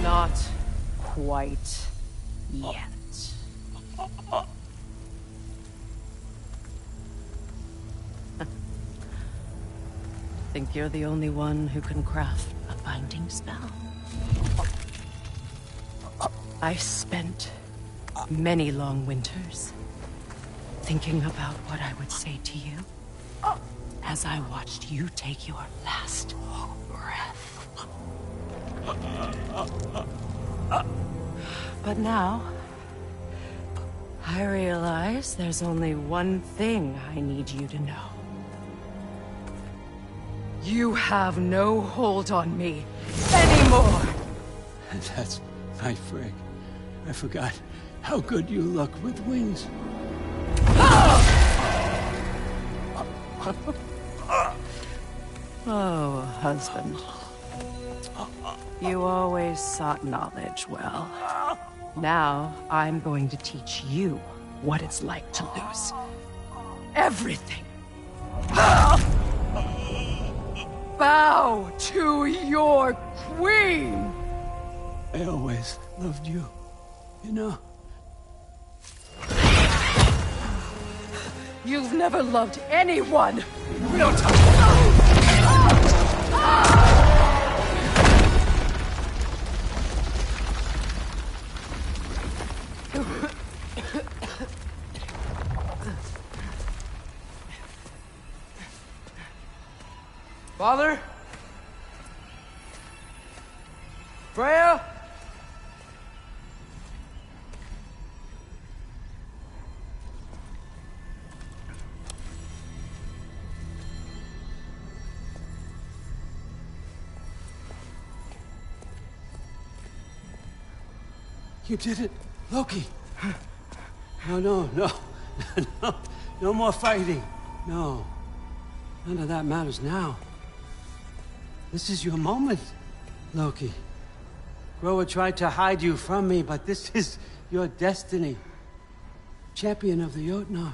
Speaker 10: Not quite yet. Think you're the only one who can craft a binding spell? I spent many long winters thinking about what I would say to you as I watched you take your last breath. But now, I realize there's only one thing I need you to know. You have no hold on me anymore!
Speaker 6: That's my frig. I forgot how good you look with wings.
Speaker 10: Oh, husband. You always sought knowledge well. Now, I'm going to teach you what it's like to lose everything. Bow to your queen!
Speaker 6: I always loved you, you know?
Speaker 10: You've never loved anyone!
Speaker 6: We don't talk.
Speaker 3: Father? Freya?
Speaker 6: You did it, Loki. No. No more fighting. No. None of that matters now. This is your moment, Loki. Groa tried to hide you from me, but this is your destiny. Champion of the Jotnar.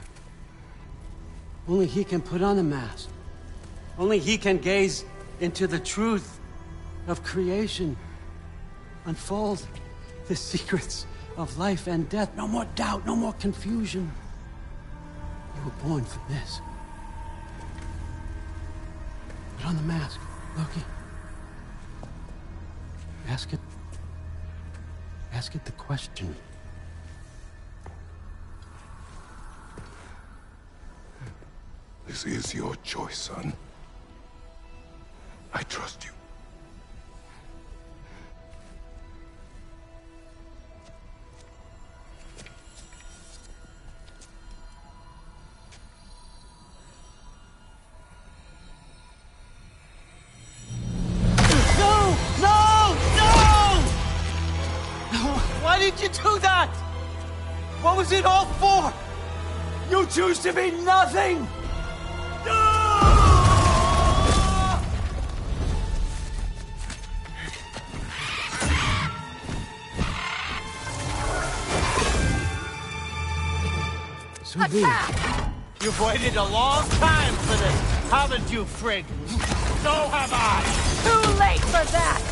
Speaker 6: Only he can put on the mask. Only he can gaze into the truth of creation. Unfold the secrets of life and death. No more doubt, no more confusion. You were born for this. Put on the mask, Loki. Ask it the question.
Speaker 4: This is your choice, son. I trust you.
Speaker 6: Why did you do that? What was it all for? You choose to be nothing!
Speaker 12: Attack! You've waited a long time for this, haven't you, Frigg? So have I!
Speaker 9: Too late for that!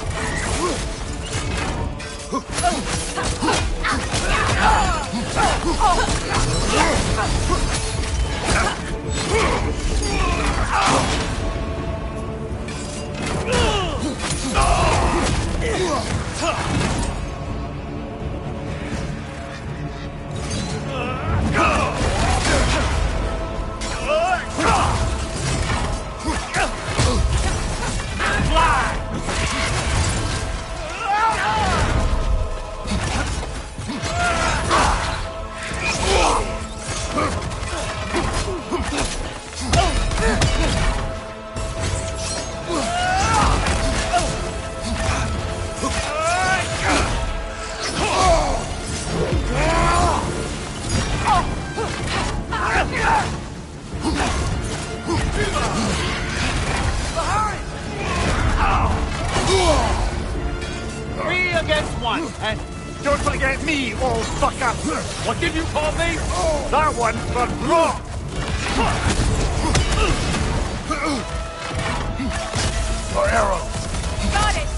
Speaker 12: And don't forget me, old fucker! What did you call me? That one for Brock! For arrows!
Speaker 9: Got it!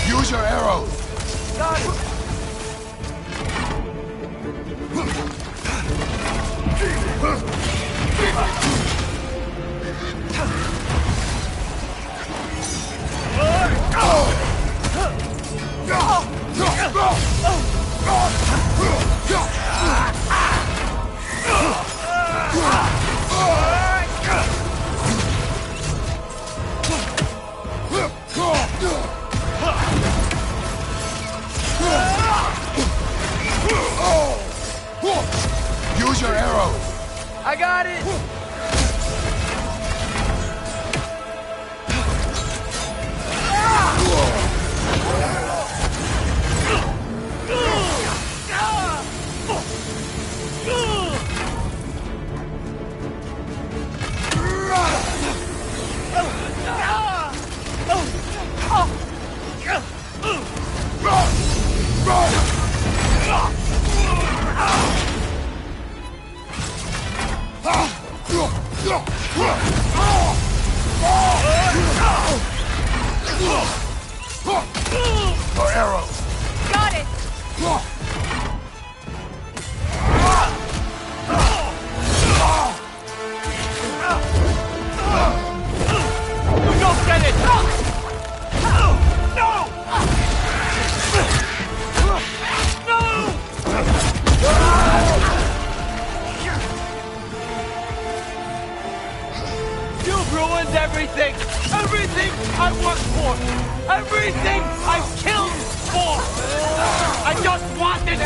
Speaker 4: Use your arrows!
Speaker 3: Got it!
Speaker 4: Use your arrows!
Speaker 3: I got it!
Speaker 4: Your arrows!
Speaker 9: Got it!
Speaker 6: You don't get it! You've ruined everything! Everything I worked for! Everything I killed for! I just wanted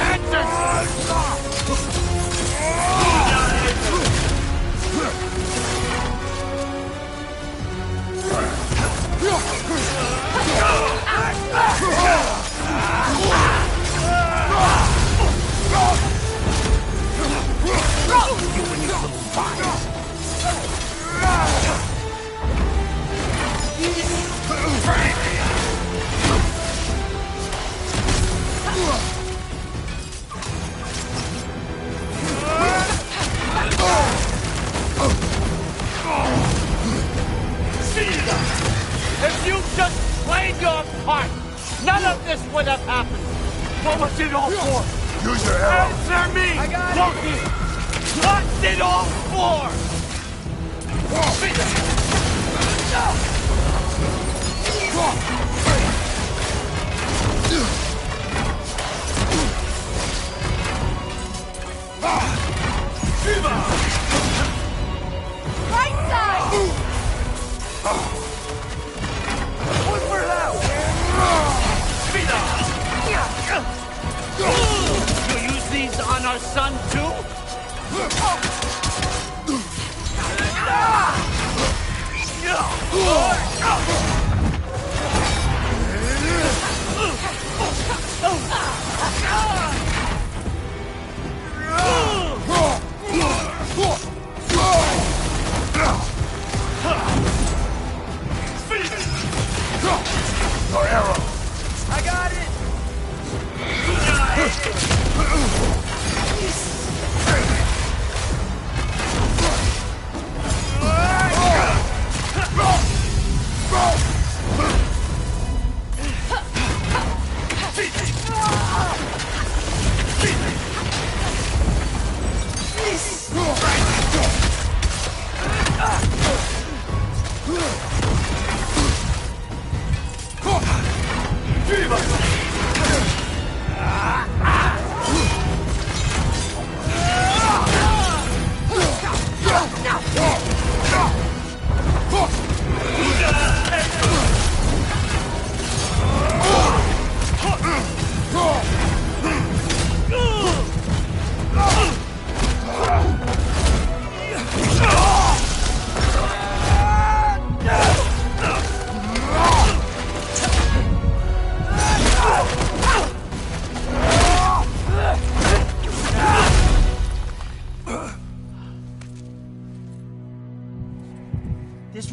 Speaker 6: If you just played your part, none of this would have happened. What was it all for?
Speaker 4: Use your arrows!
Speaker 6: Answer me!
Speaker 3: I got it.
Speaker 6: Loki! What's it all for?
Speaker 9: Right side!
Speaker 3: One for now!
Speaker 6: You use these on our son too?
Speaker 4: Your arrows!
Speaker 3: I got it!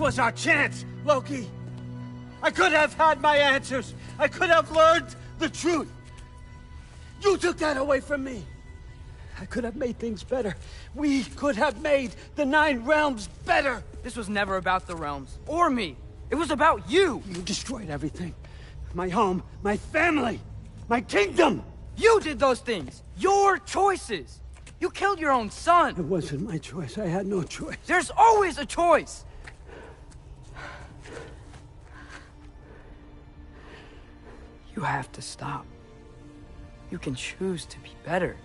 Speaker 6: was our chance, Loki. I could have had my answers. I could have learned the truth. You took that away from me. I could have made things better. We could have made the 9 realms better.
Speaker 3: This was never about the realms, or me. It was about you.
Speaker 6: You destroyed everything. My home, my family, my kingdom.
Speaker 3: You did those things. Your choices. You killed your own son.
Speaker 6: It wasn't my choice. I had no choice.
Speaker 3: There's always a choice. You have to stop. You can choose to be better.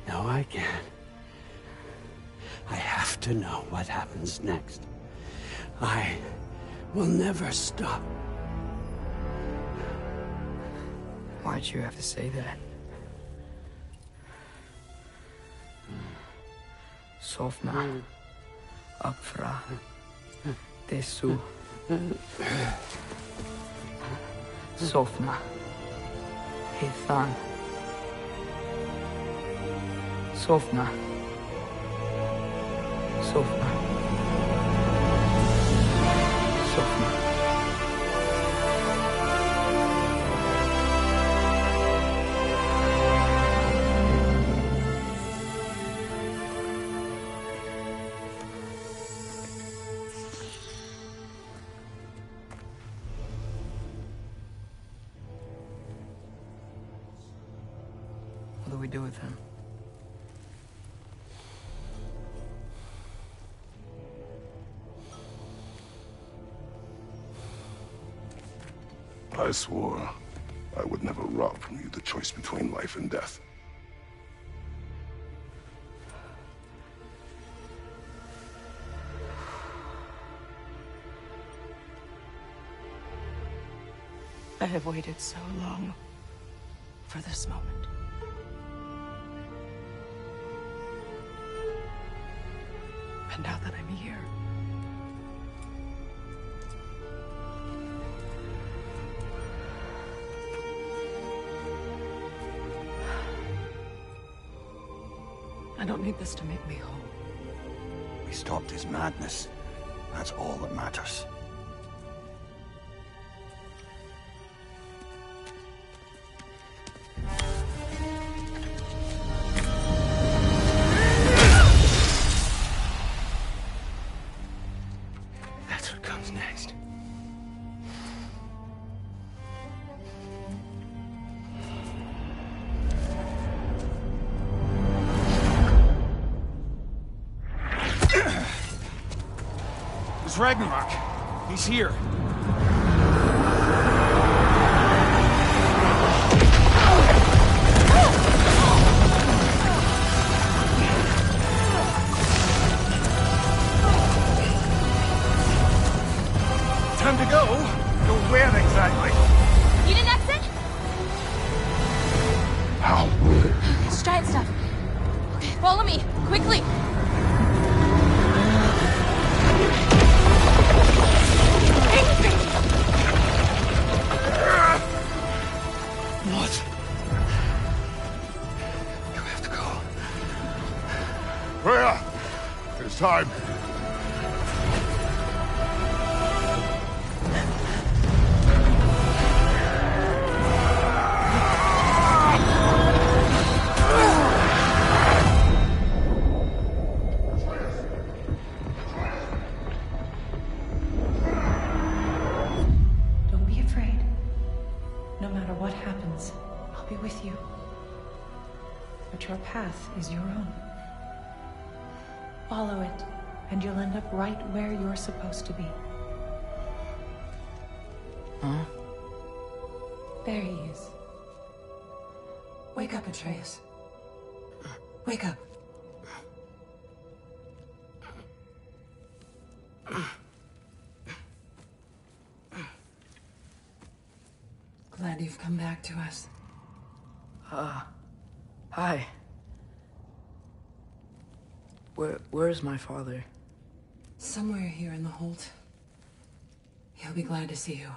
Speaker 6: No, I can't. I have to know what happens next. I will never stop.
Speaker 3: Why'd you have to say that? Sofna. Apfra. Desu. Sofna. Ethan. Sofna. Sofna. Sofna. What do we do with him?
Speaker 4: I swore I would never rob from you the choice between life and death.
Speaker 8: I have waited so long for this moment. And now that I'm here, I don't need this to make me whole.
Speaker 2: We stopped his madness. That's all that matters.
Speaker 6: That's what comes next.
Speaker 11: It's Ragnarok. He's here.
Speaker 12: Time to go. Go where exactly?
Speaker 9: Need an exit?
Speaker 4: How?
Speaker 9: It's giant stuff. Okay, follow me, quickly.
Speaker 6: What? You have to go.
Speaker 4: Freya! It's time.
Speaker 15: Don't be afraid. No matter what happens, I'll be with you. But your path is your own. Follow it, and you'll end up right where you're supposed to be.
Speaker 3: Huh?
Speaker 15: There he is.
Speaker 1: Wake up, Atreus. Wake up. Glad you've come back to us.
Speaker 3: Hi. Where's my father?
Speaker 1: Somewhere here in the Holt. He'll be glad to see you.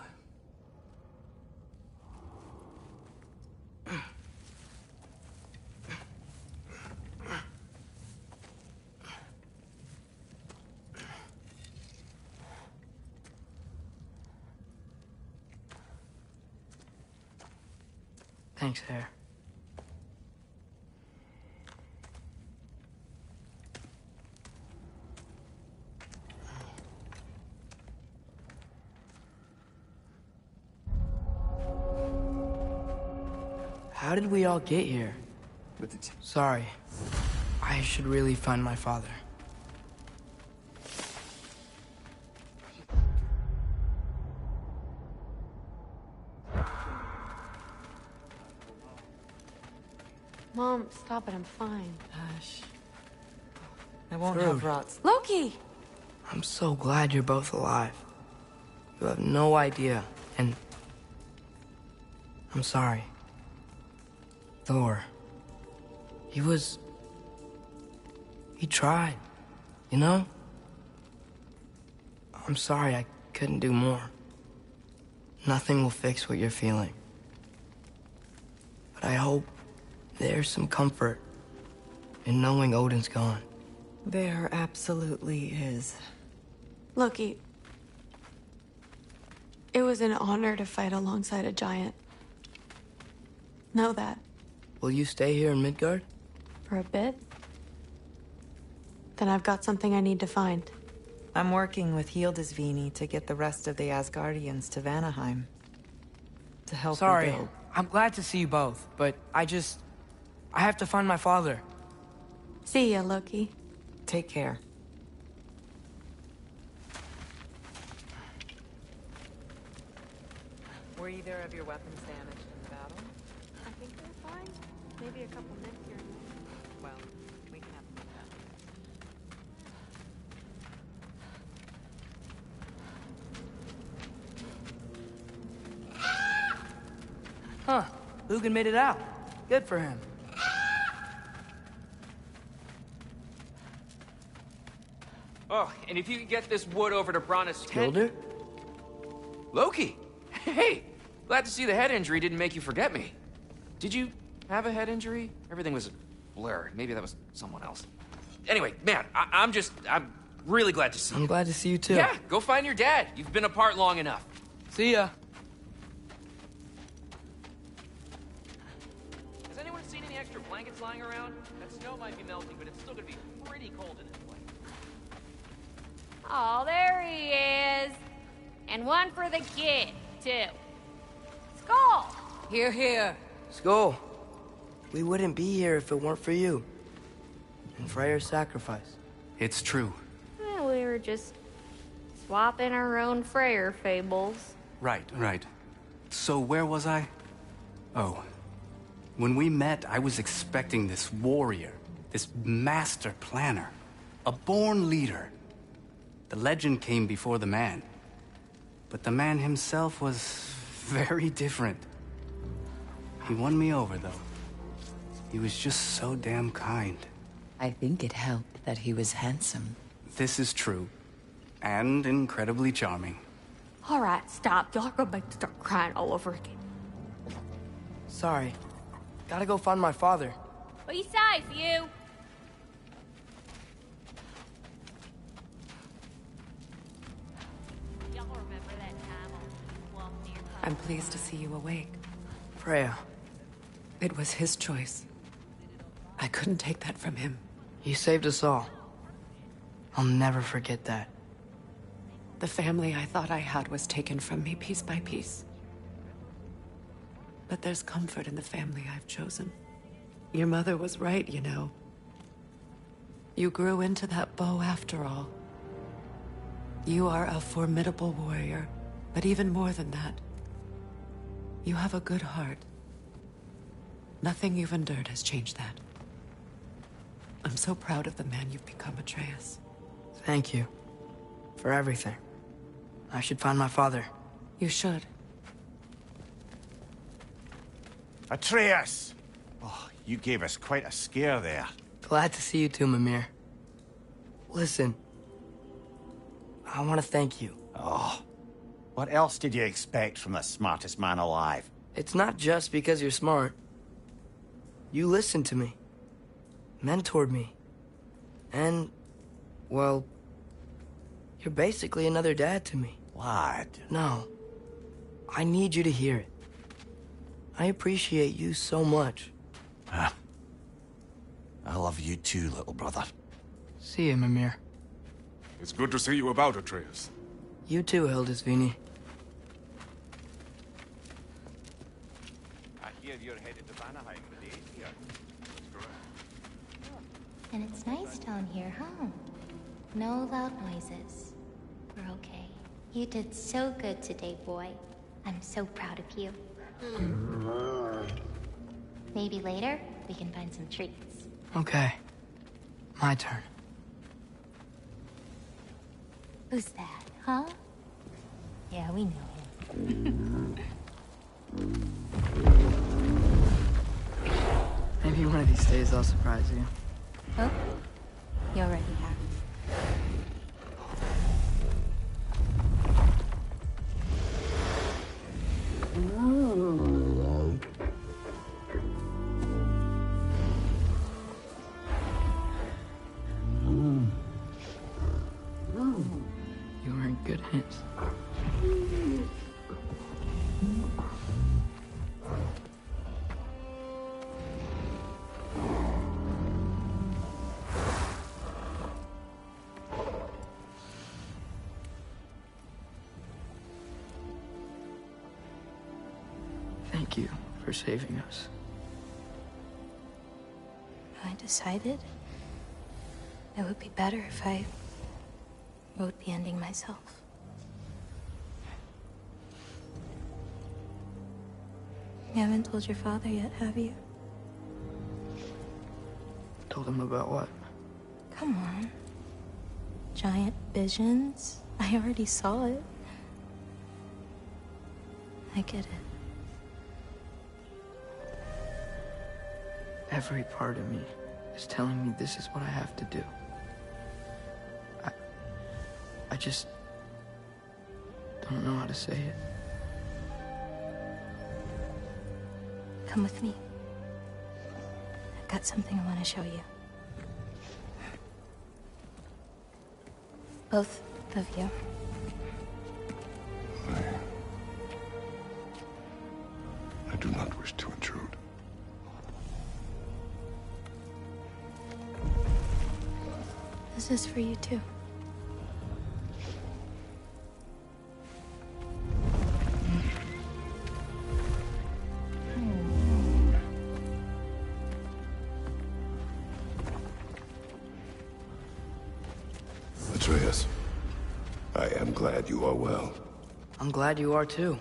Speaker 3: Thanks, Hare. How did we all get here? Sorry. I should really find my father.
Speaker 13: Mom, stop it. I'm fine.
Speaker 8: Hush. I won't
Speaker 3: Rude.
Speaker 8: have rots.
Speaker 13: Loki!
Speaker 3: I'm so glad you're both alive. You have no idea, and I'm sorry. Thor. He tried, you know? I'm sorry I couldn't do more. Nothing will fix what you're feeling. But I hope there's some comfort in knowing Odin's gone.
Speaker 8: There absolutely is.
Speaker 13: Loki, it was an honor to fight alongside a giant. Know that.
Speaker 3: Will you stay here in Midgard?
Speaker 13: For a bit? Then I've got something I need to find.
Speaker 8: I'm working with Hildisvini to get the rest of the Asgardians to Vanaheim. To help
Speaker 3: Sorry,
Speaker 8: rebuild.
Speaker 3: I'm glad to see you both, but I have to find my father.
Speaker 13: See ya, Loki.
Speaker 8: Take care. Were either of your weapons damaged in the battle?
Speaker 13: I think they're fine. Maybe a couple nicked here.
Speaker 8: Well, we can have them
Speaker 3: Huh, Lugan made it out. Good for him.
Speaker 16: Oh, and if you could get this wood over to Brana's tent...
Speaker 3: Gilder?
Speaker 16: Loki! Hey! Glad to see the head injury didn't make you forget me. Did you have a head injury? Everything was a blur. Maybe that was someone else. Anyway, man, I'm really glad to see you.
Speaker 3: I'm glad to see you too.
Speaker 16: Yeah, go find your dad. You've been apart long enough.
Speaker 3: See ya.
Speaker 16: Has anyone seen any extra blankets lying around? That snow might be melting, but it's still gonna be pretty cold in this place.
Speaker 9: Oh, there he is. And one for the kid, too. Skull!
Speaker 3: Here, here. Skull. We wouldn't be here if it weren't for you. And Freyr's sacrifice.
Speaker 16: It's true.
Speaker 9: Well, we were just swapping our own Freyr fables.
Speaker 17: Right. So where was I? Oh. When we met, I was expecting this warrior, this master planner, a born leader. The legend came before the man. But the man himself was very different. He won me over, though. He was just so damn kind.
Speaker 18: I think it helped that he was handsome.
Speaker 17: This is true. And incredibly charming.
Speaker 13: All right, stop. Y'all are gonna make me start crying all over again.
Speaker 3: Sorry. Gotta go find my father.
Speaker 9: Be safe, you. Y'all remember that time on Plum near
Speaker 18: I'm pleased to see you awake.
Speaker 3: Freya.
Speaker 18: It was his choice. I couldn't take that from him.
Speaker 3: He saved us all. I'll never forget that.
Speaker 18: The family I thought I had was taken from me piece by piece. But there's comfort in the family I've chosen. Your mother was right, you know. You grew into that bow after all. You are a formidable warrior, but even more than that, you have a good heart. Nothing you've endured has changed that. I'm so proud of the man you've become, Atreus.
Speaker 3: Thank you. For everything. I should find my father.
Speaker 18: You should.
Speaker 2: Atreus! Oh, you gave us quite a scare there.
Speaker 3: Glad to see you too, Mimir. Listen. I want to thank you.
Speaker 2: Oh, what else did you expect from the smartest man alive?
Speaker 3: It's not just because you're smart. You listened to me. Mentored me. And, well, you're basically another dad to me.
Speaker 2: Lad.
Speaker 3: No. I need you to hear it. I appreciate you so much.
Speaker 2: Ah. I love you too, little brother.
Speaker 3: See you, Mimir.
Speaker 19: It's good to see you about, Atreus.
Speaker 3: You too, Hildisvini.
Speaker 12: I hear you're headed to Vanaheim with the Aesir.
Speaker 19: That's correct.
Speaker 20: And it's nice down here, huh? No loud noises. We're okay. You did so good today, boy. I'm so proud of you. Maybe later, we can find some treats.
Speaker 3: Okay. My turn.
Speaker 20: Who's that, huh? Yeah, we know him.
Speaker 3: Maybe one of these days I'll surprise you.
Speaker 20: Oh? You already have.
Speaker 3: You were in good hands. Thank you for saving us.
Speaker 20: I decided it would be better if I wrote the ending myself. You haven't told your father yet, have you?
Speaker 3: Told him about what?
Speaker 20: Come on. Giant visions? I already saw it. I get it.
Speaker 3: Every part of me is telling me this is what I have to do. I just don't know how to say it.
Speaker 20: Come with me. I've got something I want to show you. Both of you.
Speaker 4: I do not wish to intrude.
Speaker 20: This is for you too.
Speaker 4: Atreus, I am glad you are well.
Speaker 3: I'm glad you are too.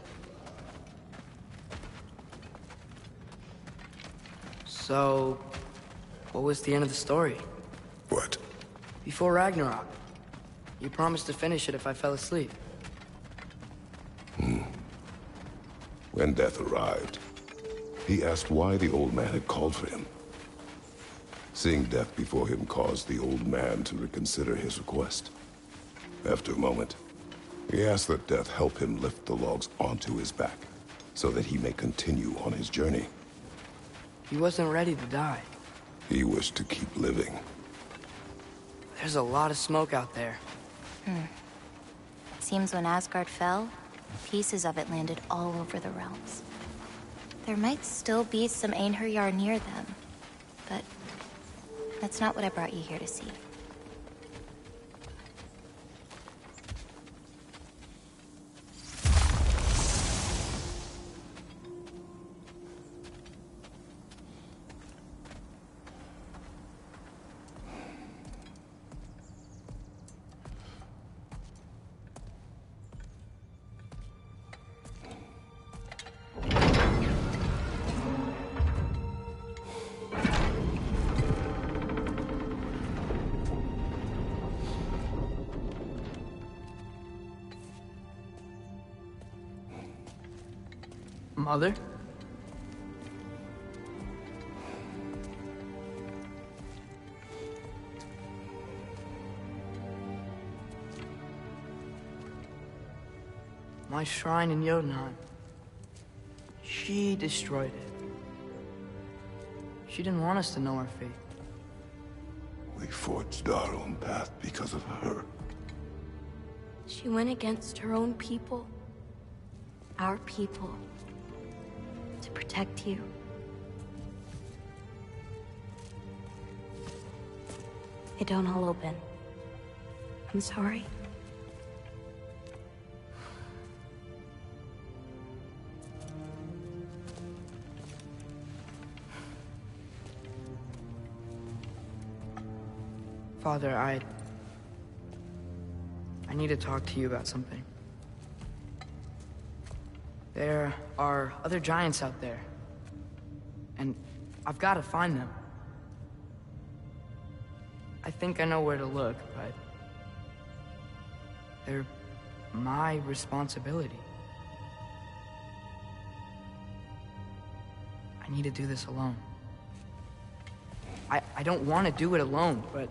Speaker 3: So, what was the end of the story?
Speaker 4: What?
Speaker 3: Before Ragnarok. You promised to finish it if I fell asleep.
Speaker 4: When death arrived, he asked why the old man had called for him. Seeing death before him caused the old man to reconsider his request. After a moment, he asked that death help him lift the logs onto his back, so that he may continue on his journey.
Speaker 3: He wasn't ready to die.
Speaker 4: He wished to keep living.
Speaker 3: There's a lot of smoke out there.
Speaker 20: Seems when Asgard fell, pieces of it landed all over the realms. There might still be some Einherjar near them, but that's not what I brought you here to see.
Speaker 3: Mother? My shrine in Jotunheim. She destroyed it. She didn't want us to know our fate.
Speaker 4: We forged our own path because of her.
Speaker 13: She went against her own people. Our people. To
Speaker 7: protect you. It don't all open. I'm sorry.
Speaker 3: Father, I need to talk to you about something. There are other giants out there, and I've got to find them. I think I know where to look, but they're my responsibility. I need to do this alone. I don't want to do it alone, but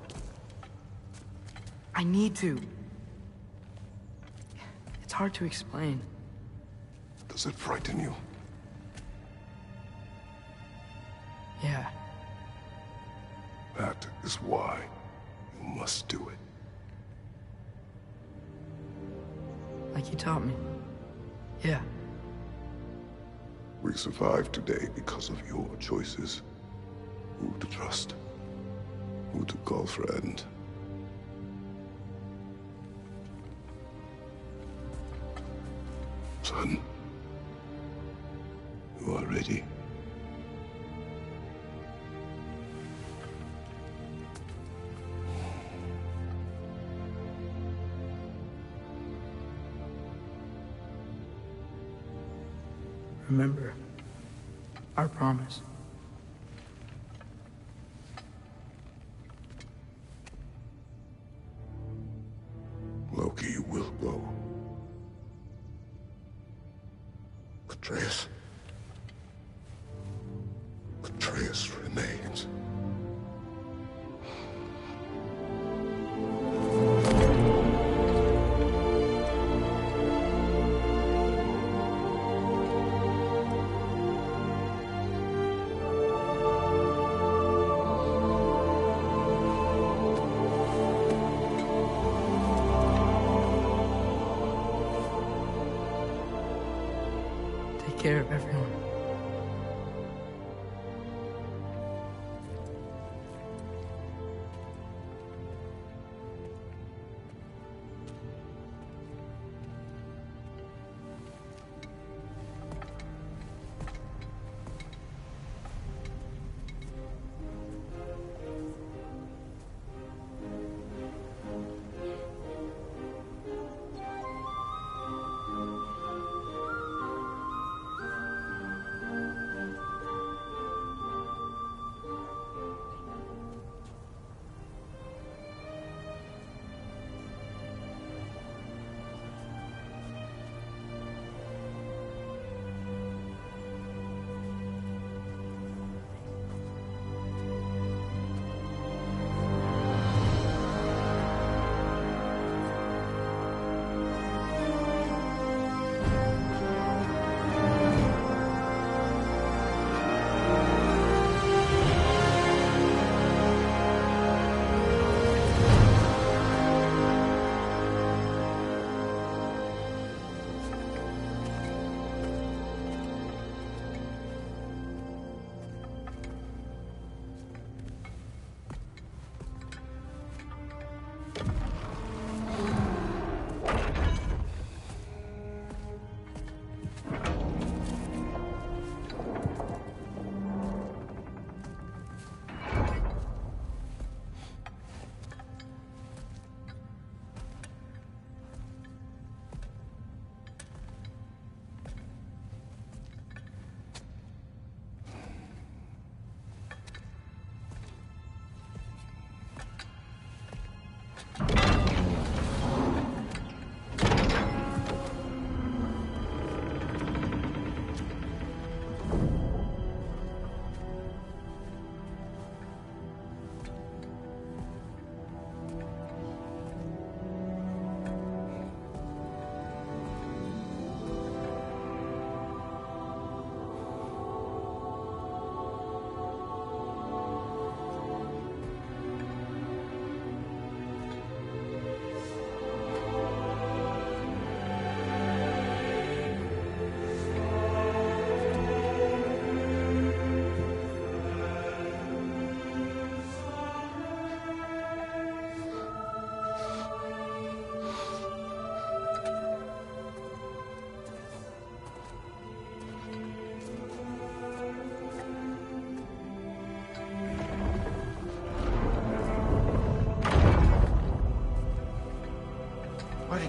Speaker 3: I need to. It's hard to explain.
Speaker 4: Does it frighten you?
Speaker 3: Yeah.
Speaker 4: That is why you must do it.
Speaker 3: Like you taught me. Yeah.
Speaker 4: We survive today because of your choices. Who to trust, who to call friend. Son, you are ready.
Speaker 3: Remember our promise.
Speaker 4: Loki, you will go. Atreus. Atreus remains.
Speaker 3: Take care of everyone.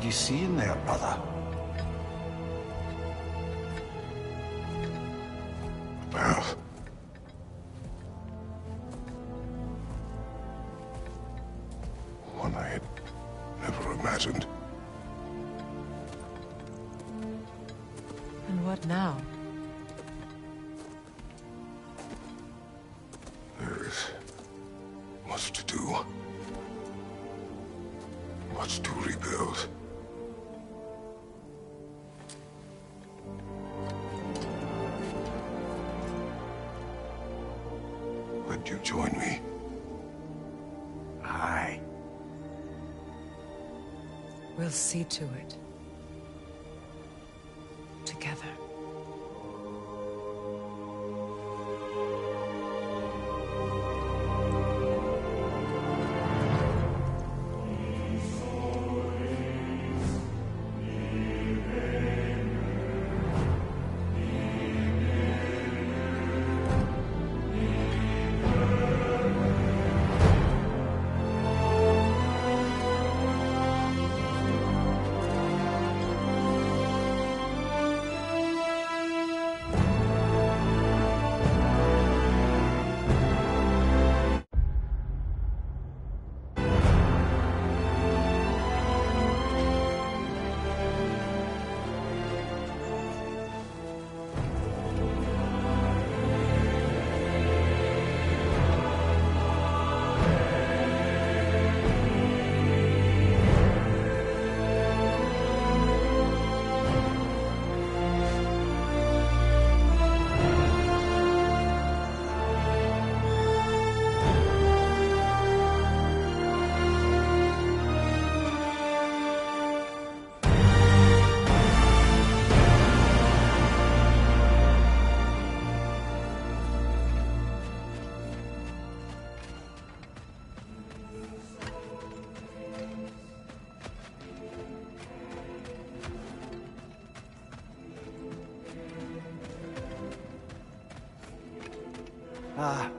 Speaker 2: you see in there, brother?
Speaker 4: Well, one I had never imagined.
Speaker 18: And what now?
Speaker 4: There is much to do. Much to rebuild. Would you join me?
Speaker 2: Aye.
Speaker 18: We'll see to it. Together.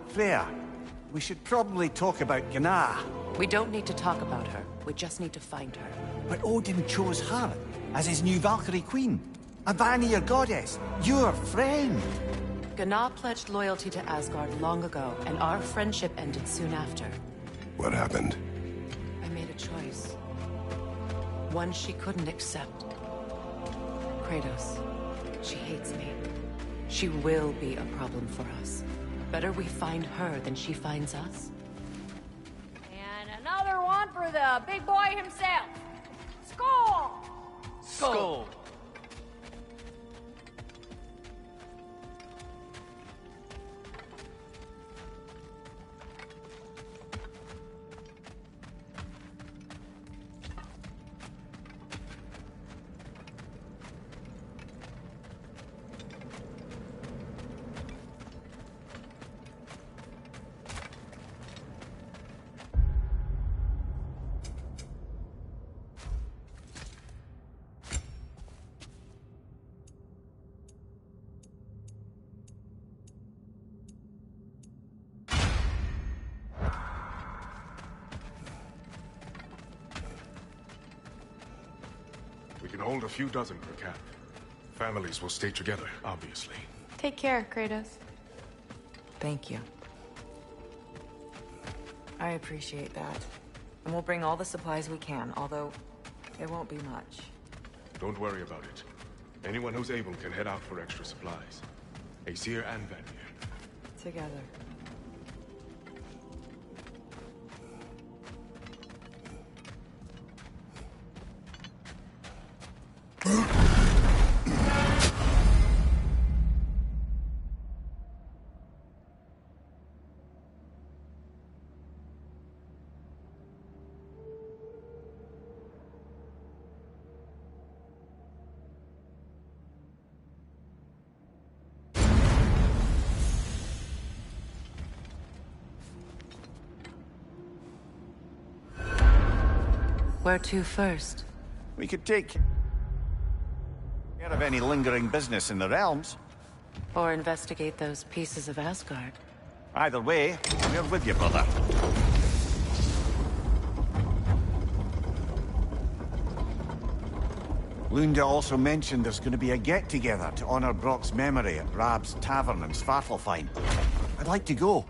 Speaker 2: Freya, we should probably talk about Gná.
Speaker 18: We don't need to talk about her. We just need to find her.
Speaker 2: But Odin chose her as his new Valkyrie queen. A Vanir goddess, your friend.
Speaker 18: Gná pledged loyalty to Asgard long ago, and our friendship ended soon after.
Speaker 4: What happened?
Speaker 18: I made a choice. One she couldn't accept. Kratos. She hates me. She will be a problem for us. Better we find her than she finds us.
Speaker 9: And another one for the big boy himself. Skull!
Speaker 12: Skull!
Speaker 19: We can hold a few dozen per camp. Families will stay together, obviously.
Speaker 13: Take care, Kratos.
Speaker 8: Thank you. I appreciate that. And we'll bring all the supplies we can, although it won't be much.
Speaker 19: Don't worry about it. Anyone who's able can head out for extra supplies. Aesir and Vanir.
Speaker 8: Together. Where to first?
Speaker 2: We could take care of any lingering business in the realms.
Speaker 18: Or investigate those pieces of Asgard.
Speaker 2: Either way, we're with you, brother. Lunda also mentioned there's going to be a get-together to honor Brock's memory at Rab's Tavern in Svartalfheim. I'd like to go.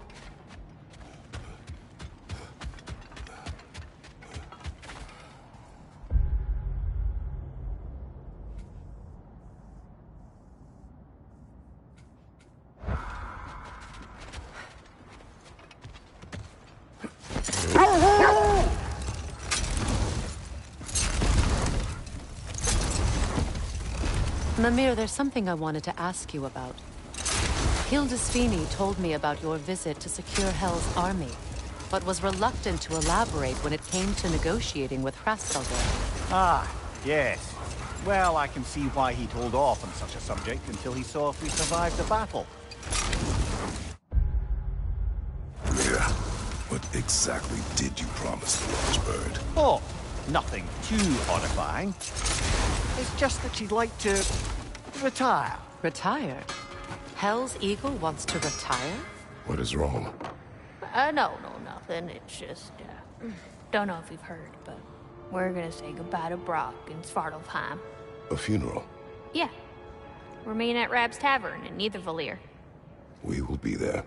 Speaker 18: Mimir, there's something I wanted to ask you about. Hildisvini told me about your visit to secure Hell's army, but was reluctant to elaborate when it came to negotiating with Hraesvelgr.
Speaker 2: Ah, yes. Well, I can see why he'd hold off on such a subject until he saw if we survived the battle.
Speaker 4: Yeah. What exactly did you promise the large bird?
Speaker 2: Oh, nothing too horrifying. It's just that she'd like to retire.
Speaker 18: Retire? Hell's Eagle wants to retire?
Speaker 4: What is wrong?
Speaker 9: No, nothing. It's just, don't know if you've heard, but we're gonna say goodbye to Brock in Svartalfheim.
Speaker 4: A funeral?
Speaker 9: Yeah. We're meeting at Rab's Tavern in Nethervalir.
Speaker 4: We will be there.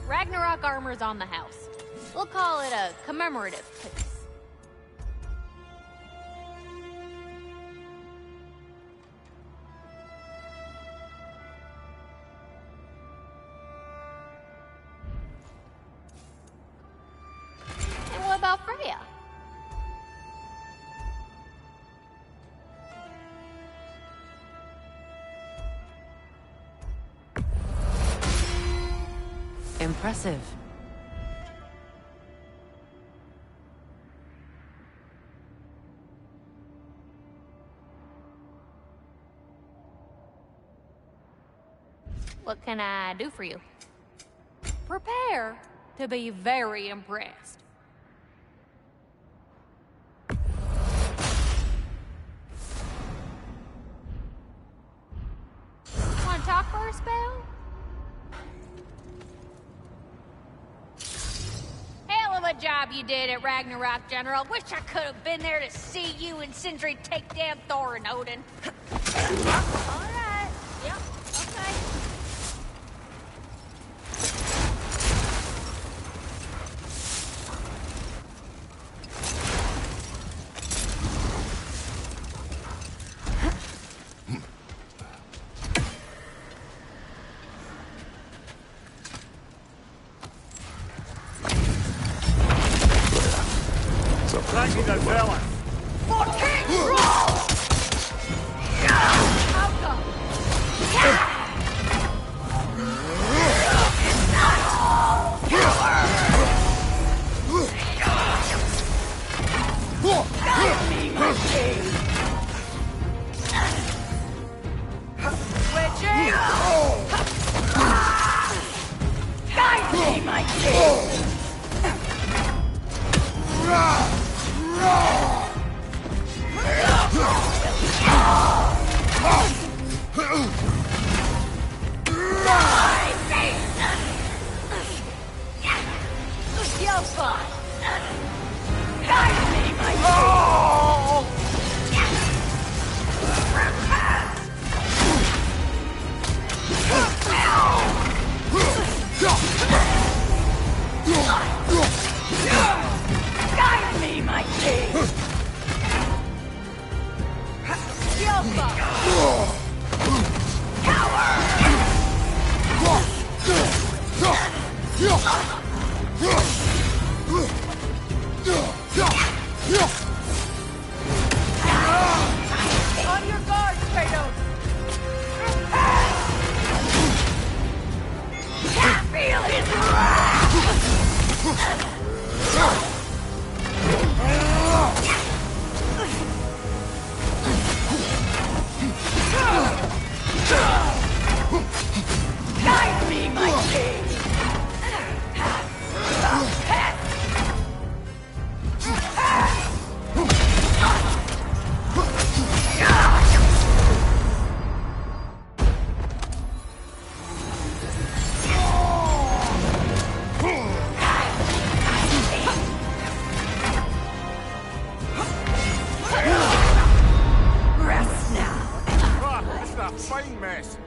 Speaker 9: Ragnarok armor's on the house. We'll call it a commemorative piece. And what about Freya?
Speaker 18: Impressive.
Speaker 9: What can I do for you? Prepare to be very impressed. Want to talk for a spell? Hell of a job you did at Ragnarok, General. Wish I could have been there to see you and Sindri take down Thor and Odin. All right. Yep. Okay.
Speaker 12: Thank you, fella.
Speaker 9: For King Roll! Outcome! Guide me, my king! Witching! Guide me, my king! You're fine. Guide me, my king! Guide me, my king!
Speaker 2: this!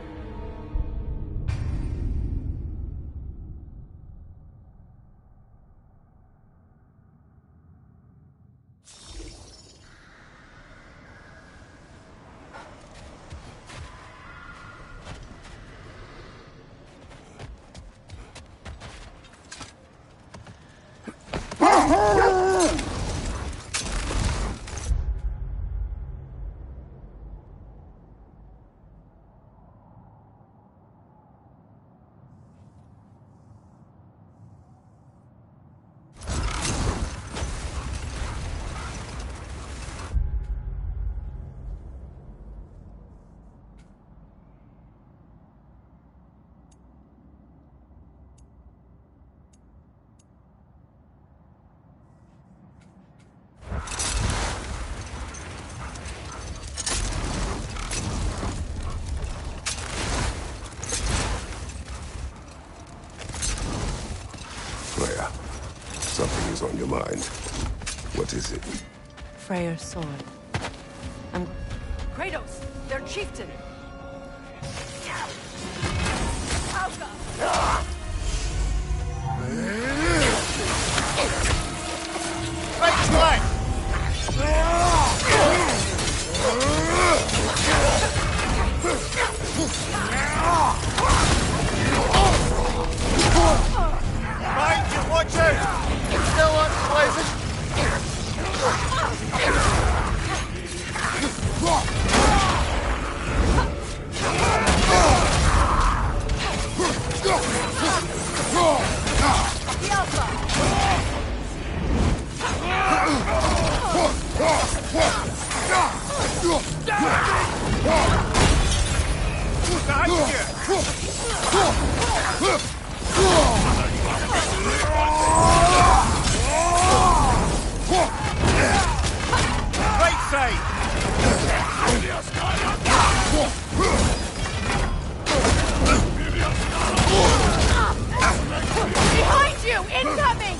Speaker 4: Something is on your mind. What is it?
Speaker 18: Freyr's sword. Kratos! Their chieftain!
Speaker 12: Mind you, watch out! It's still unpleasant! Right side!
Speaker 13: Behind you! Incoming!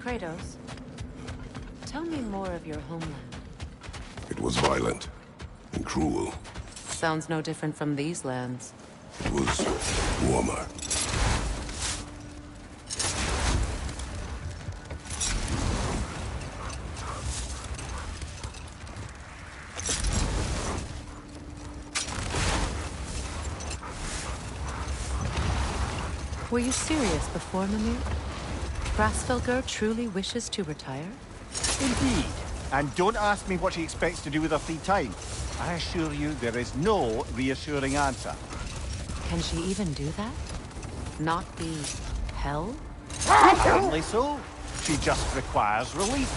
Speaker 18: Kratos, tell me more of your homeland.
Speaker 4: It was violent and cruel.
Speaker 18: Sounds no different from these lands.
Speaker 4: It was warmer.
Speaker 18: Were you serious before, Mimir? Grasfelger truly wishes to retire?
Speaker 12: Indeed. And don't ask me what he expects to do with her free time. I assure you there is no reassuring answer.
Speaker 18: Can she even do that? Not be hell?
Speaker 12: Apparently so. She just requires relief.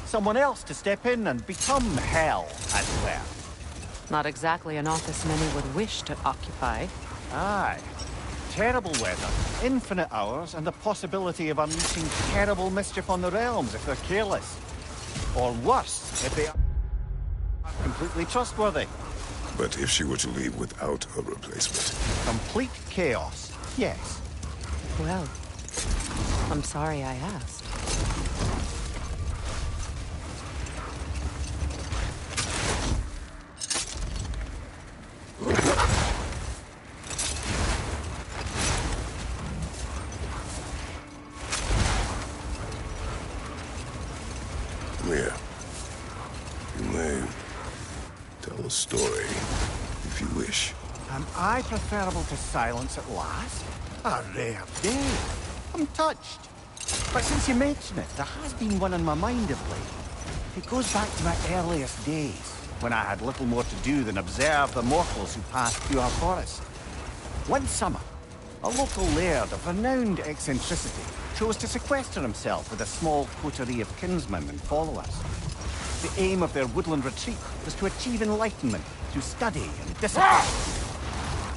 Speaker 12: Someone else to step in and become hell, as it were.
Speaker 18: Not exactly an office many would wish to occupy.
Speaker 12: Aye. Terrible weather, infinite hours, and the possibility of unleashing terrible mischief on the realms if they're careless. Or worse, if they are completely trustworthy.
Speaker 4: But if she were to leave without a replacement?
Speaker 12: Complete chaos, yes.
Speaker 18: Well, I'm sorry I asked.
Speaker 4: Here. You may tell a story, if you wish.
Speaker 12: Am I preferable to silence at last? A rare day. I'm touched. But since you mention it, there has been one on my mind of late. It goes back to my earliest days, when I had little more to do than observe the mortals who passed through our forest. One summer, a local laird of renowned eccentricity chose to sequester himself with a small coterie of kinsmen and followers. The aim of their woodland retreat was to achieve enlightenment through study and discipline.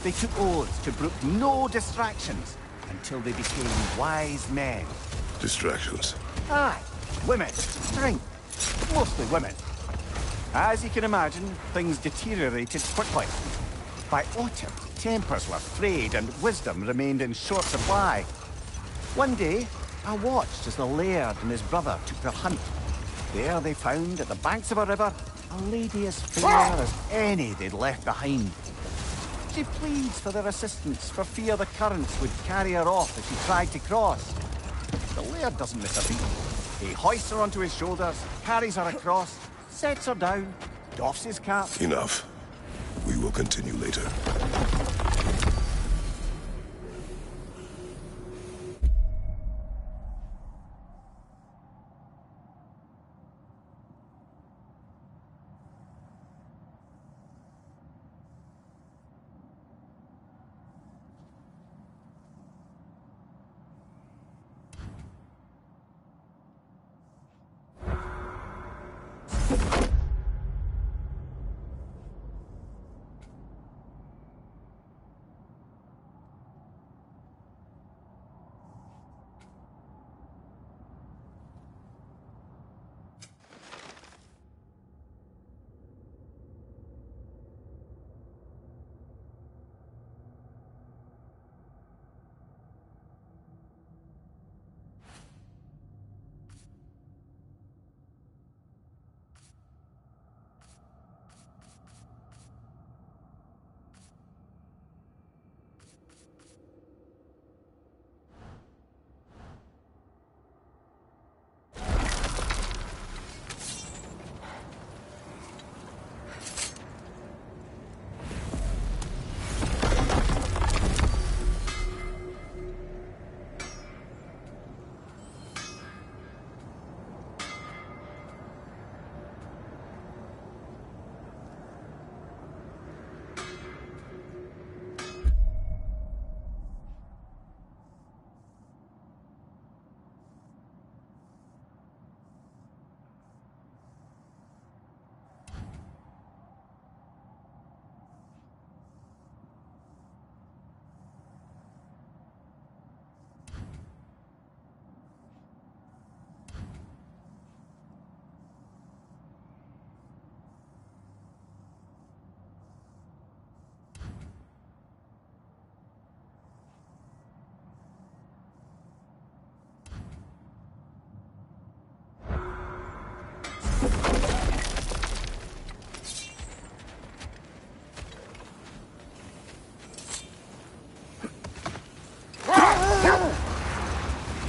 Speaker 12: They took oaths to brook no distractions until they became wise men.
Speaker 4: Distractions?
Speaker 12: Aye, women, drink, mostly women. As you can imagine, things deteriorated quickly. By autumn, tempers were frayed and wisdom remained in short supply. One day, I watched as the laird and his brother took their hunt. There they found, at the banks of a river, a lady as fair as any they'd left behind. She pleads for their assistance, for fear the currents would carry her off as she tried to cross. The laird doesn't miss a beat. He hoists her onto his shoulders, carries her across, sets her down, doffs his cap.
Speaker 4: Enough. We will continue later.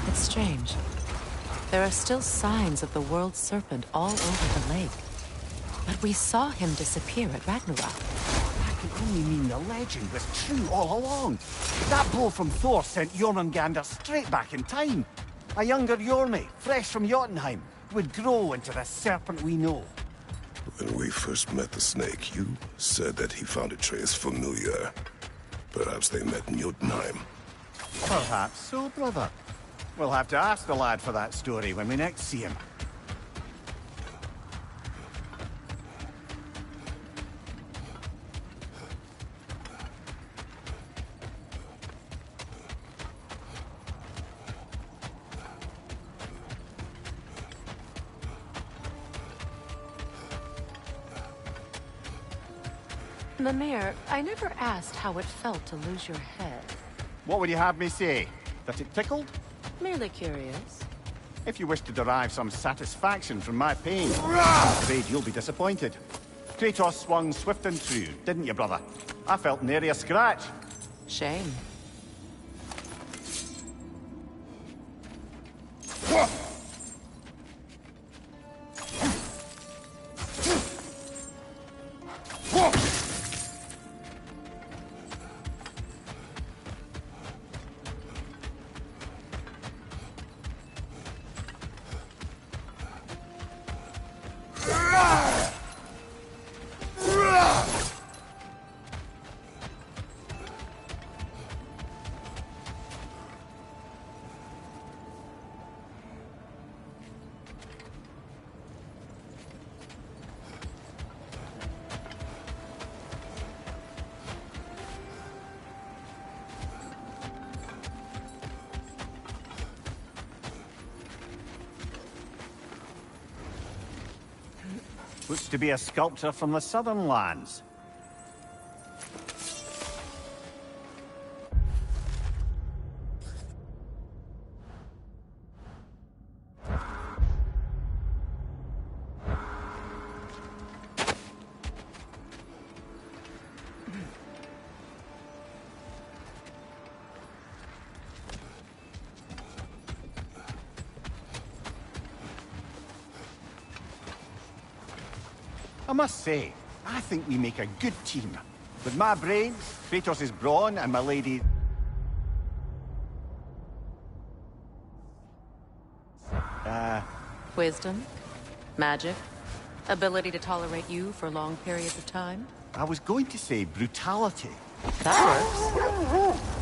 Speaker 18: It's strange. There are still signs of the world serpent all over the lake. But we saw him disappear at Ragnarok.
Speaker 12: That can only mean the legend was true all along. That blow from Thor sent Jormungandr straight back in time. A younger Jormi, fresh from Jotunheim, would grow into the serpent we know.
Speaker 4: When we first met the snake, you said that he found Atreus familiar. Perhaps they met in Jotunheim.
Speaker 12: Perhaps so, brother. We'll have to ask the lad for that story when we next see him.
Speaker 18: Mimir, I never asked how it felt to lose your head.
Speaker 12: What would you have me say? That it tickled?
Speaker 18: Merely curious.
Speaker 12: If you wish to derive some satisfaction from my pain, I'm afraid you'll be disappointed. Kratos swung swift and true, didn't you, brother? I felt nary a scratch.
Speaker 18: Shame.
Speaker 12: Looks to be a sculptor from the southern lands. I must say, I think we make a good team. With my brains, Kratos' brawn, and my lady...
Speaker 10: Wisdom? Magic? Ability to tolerate you for long periods of time?
Speaker 12: I was going to say brutality.
Speaker 10: That works.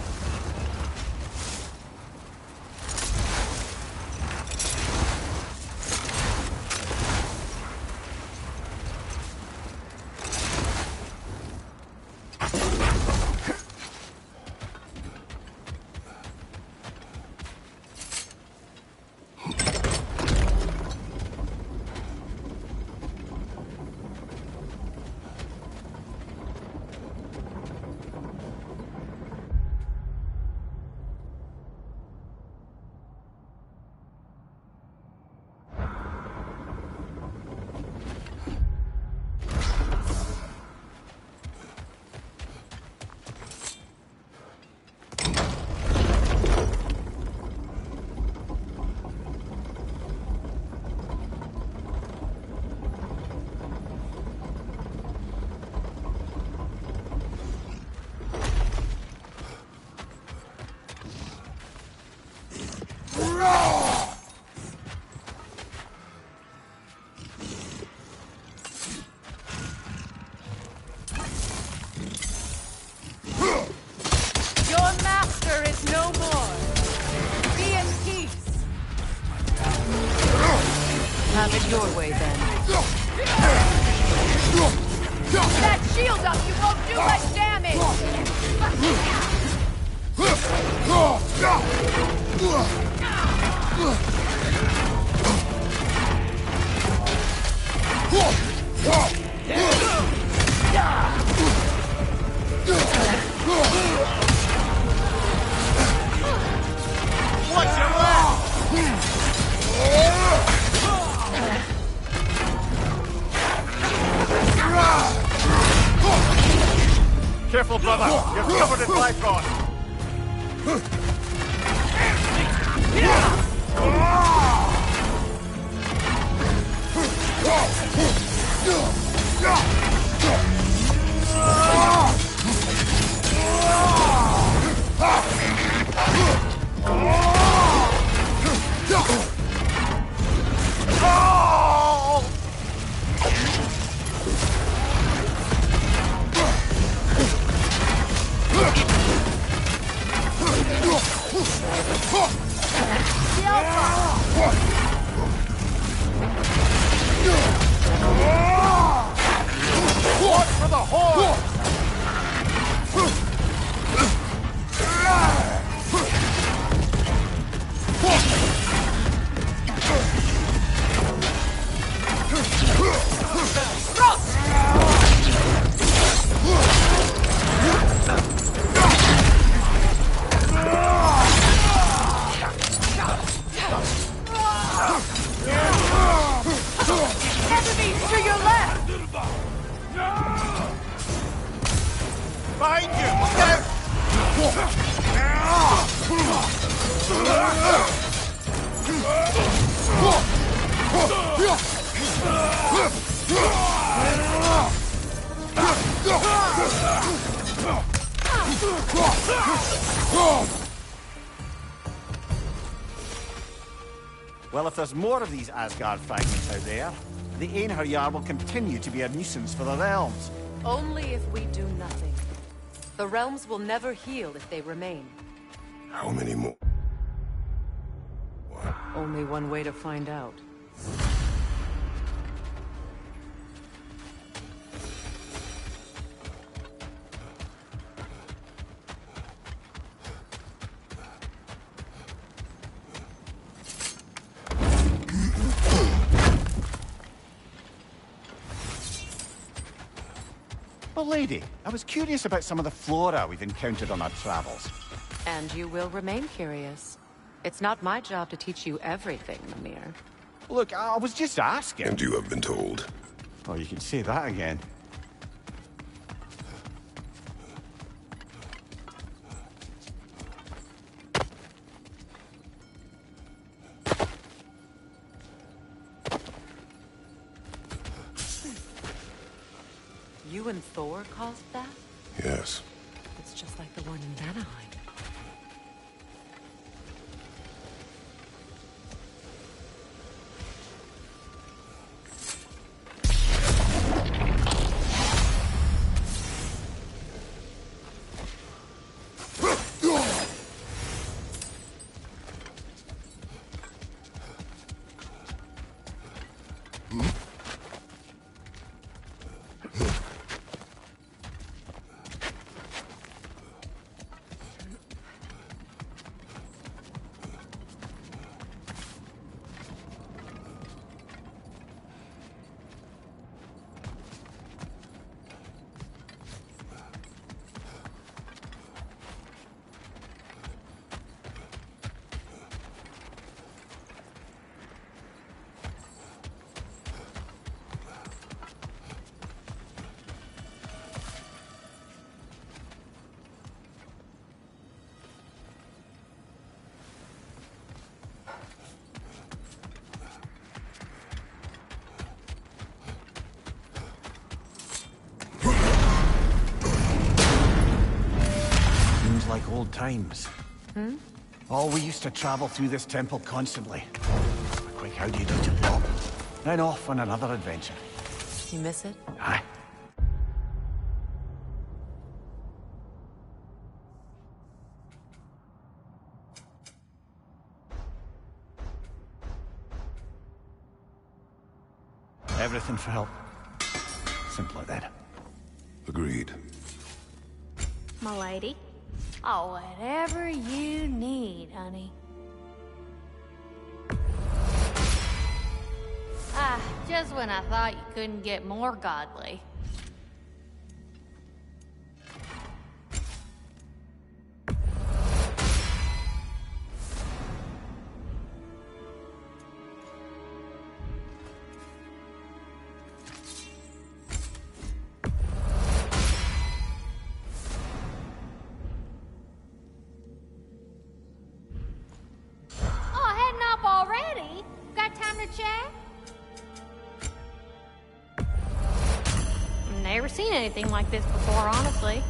Speaker 10: Have it your way, then.
Speaker 9: That shield up, you won't do much damage!
Speaker 12: Watch your left! Careful, brother. You're covered in Bifrost. Watch for the horn!
Speaker 9: Enemies to your left!
Speaker 12: Behind you! Look out! Well, if there's more of these Asgard fragments out there, the Einherjar will continue to be a nuisance for the realms.
Speaker 10: Only if we do nothing. The realms will never heal if they remain.
Speaker 19: How many more?
Speaker 10: Only one way to find out.
Speaker 12: Well, lady, I was curious about some of the flora we've encountered on our travels.
Speaker 18: And you will remain curious. It's not my job to teach you everything, Mimir.
Speaker 12: Look, I was just asking.
Speaker 4: And you have been told.
Speaker 12: Oh, you can say that again.
Speaker 18: You and Thor caused that?
Speaker 4: Yes.
Speaker 18: It's just like the one in Vanaheim.
Speaker 12: Like old times. Oh, we used to travel through this temple constantly. Quick, how do you do to Bob? Then off on another adventure.
Speaker 18: You miss it?
Speaker 12: Aye. Everything for help. Simpler then.
Speaker 4: Agreed.
Speaker 9: My lady. Oh, whatever you need, honey. Ah, just when I thought you couldn't get more godly. Already? Got time to chat? Never seen anything like this before, honestly.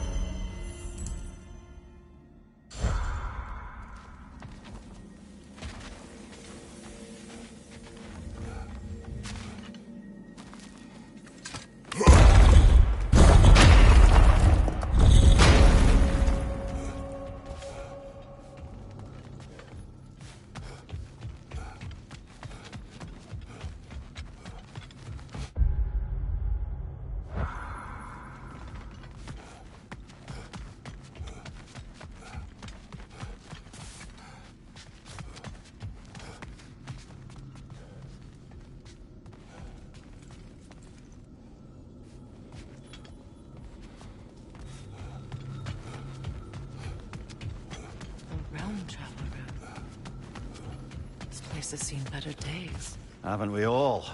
Speaker 18: Has seen better days.
Speaker 12: Haven't we all?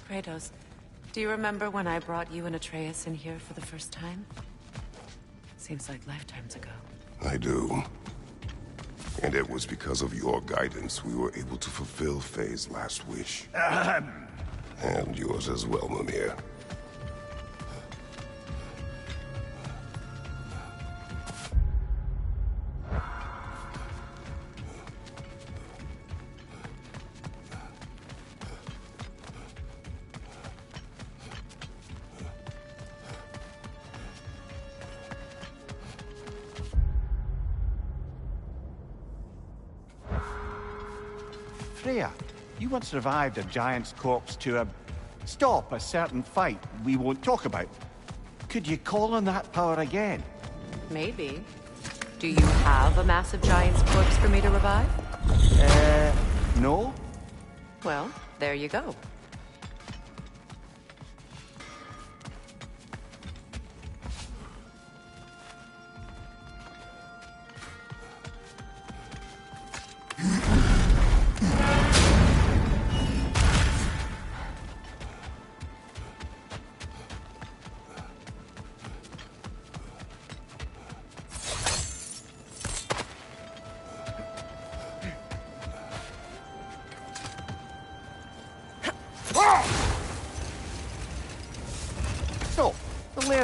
Speaker 18: Kratos, do you remember when I brought you and Atreus in here for the first time? Seems like lifetimes ago.
Speaker 4: I do. And it was because of your guidance we were able to fulfill Faye's last wish. And yours as well, Mimir.
Speaker 12: Freya, you once revived a giant's corpse to stop a certain fight we won't talk about. Could you call on that power again?
Speaker 18: Maybe. Do you have a massive giant's corpse for me to revive?
Speaker 12: No?
Speaker 18: Well, there you go.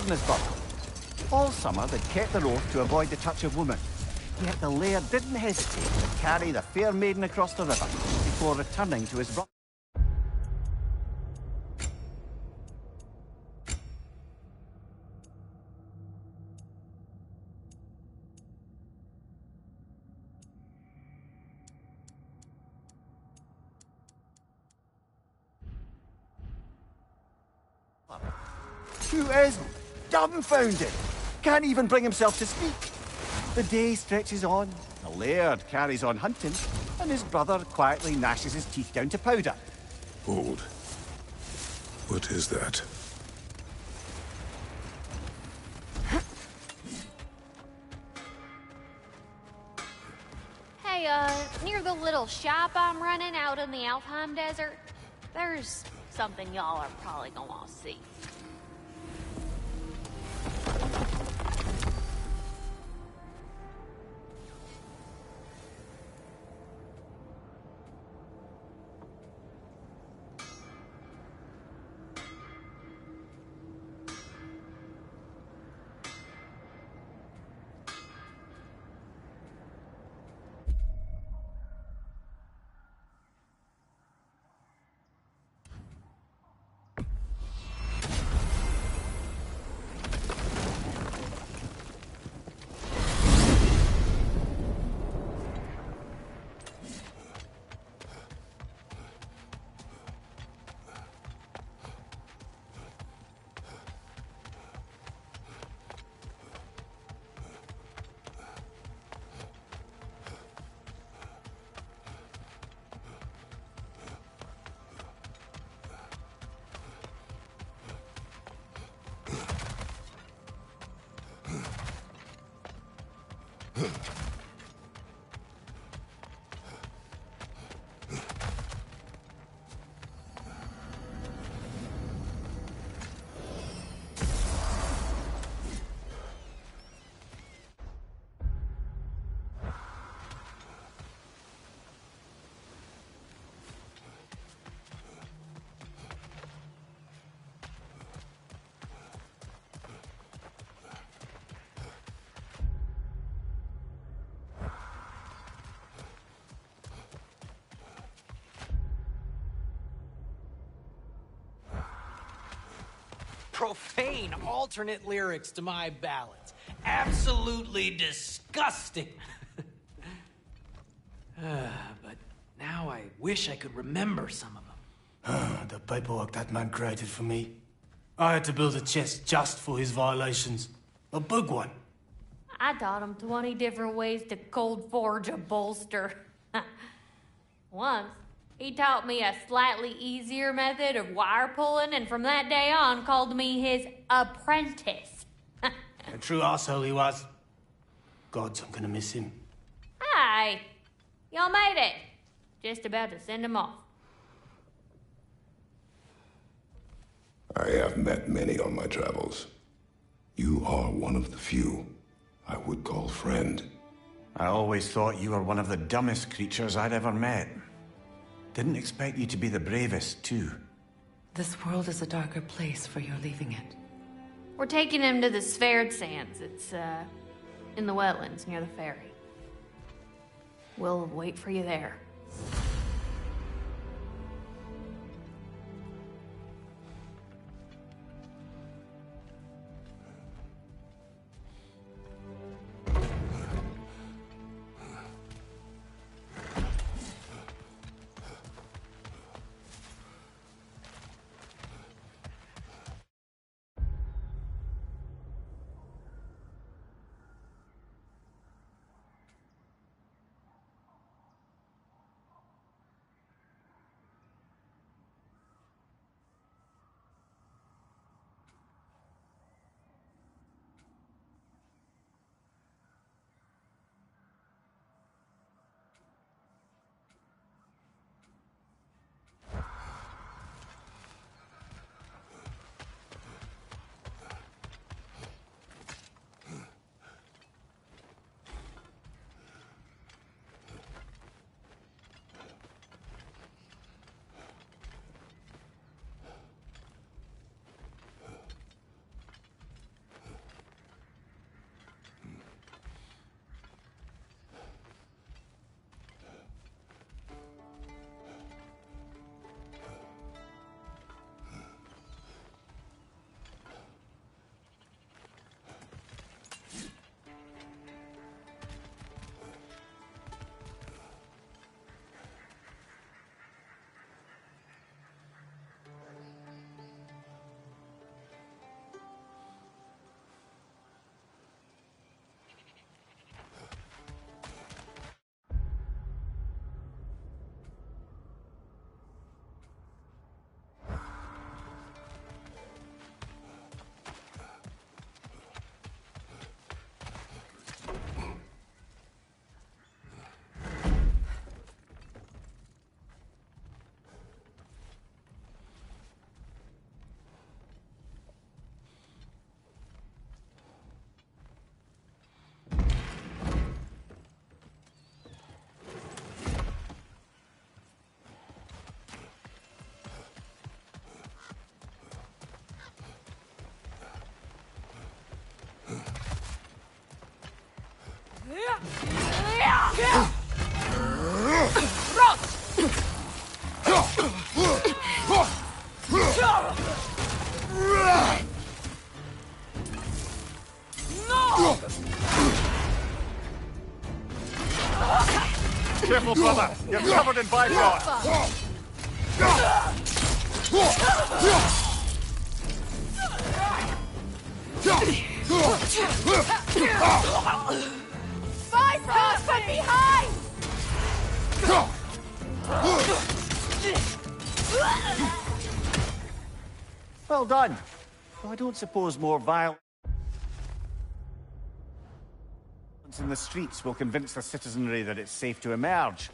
Speaker 12: in his buckle. All summer, they'd kept their oath to avoid the touch of woman. Yet the laird didn't hesitate to carry the fair maiden across the river before returning to his brother. Who is dumbfounded, can't even bring himself to speak. The day stretches on, the laird carries on hunting, and his brother quietly gnashes his teeth down to powder.
Speaker 19: Hold. What is that?
Speaker 9: Hey, near the little shop I'm running out in the Alfheim Desert, there's something y'all are probably gonna want to see.
Speaker 21: Profane alternate lyrics to my ballads. Absolutely disgusting. But now I wish I could remember some of them.
Speaker 22: The paperwork that man created for me. I had to build a chest just for his violations. A big one.
Speaker 9: I taught him 20 different ways to cold forge a bolster. Once, he taught me a slightly easier method of wire pulling, and from that day on called me his apprentice.
Speaker 22: A true asshole he was. Gods, I'm gonna miss him.
Speaker 9: Hi! Y'all made it. Just about to send him off.
Speaker 4: I have met many on my travels. You are one of the few I would call friend.
Speaker 2: I always thought you were one of the dumbest creatures I'd ever met. Didn't expect you to be the bravest, too.
Speaker 18: This world is a darker place for your leaving it.
Speaker 9: We're taking him to the Sphaired Sands. It's, in the wetlands near the ferry. We'll wait for you there.
Speaker 12: Careful, brother! You're covered in bifrost!
Speaker 13: Bifrost from behind!
Speaker 12: Well done. Though I don't suppose more violence in the streets will convince the citizenry that it's safe to emerge.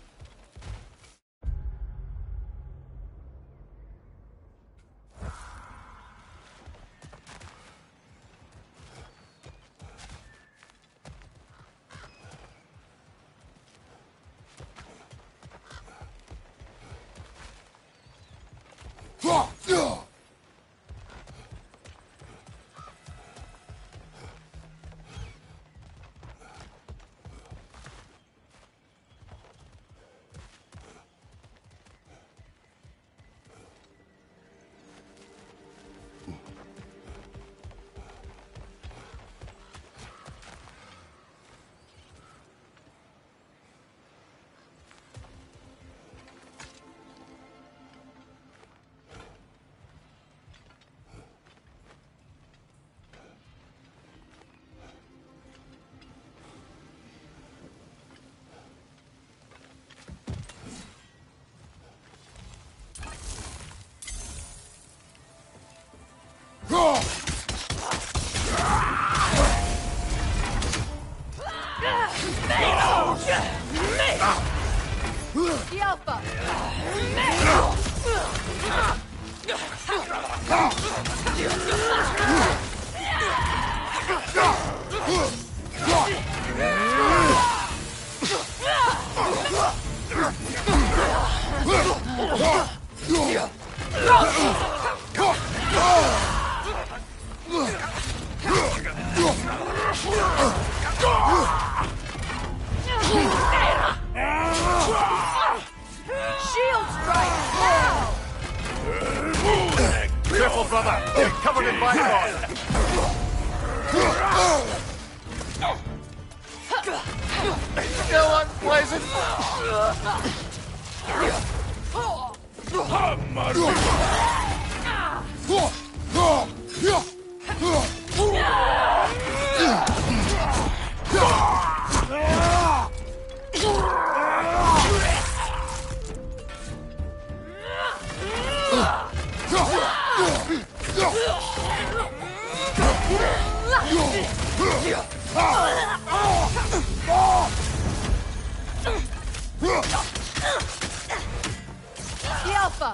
Speaker 13: The Alpha! Shield strike now!
Speaker 12: Careful, brother! You're covered in bifrost! Still unpleasant!
Speaker 13: The Alpha!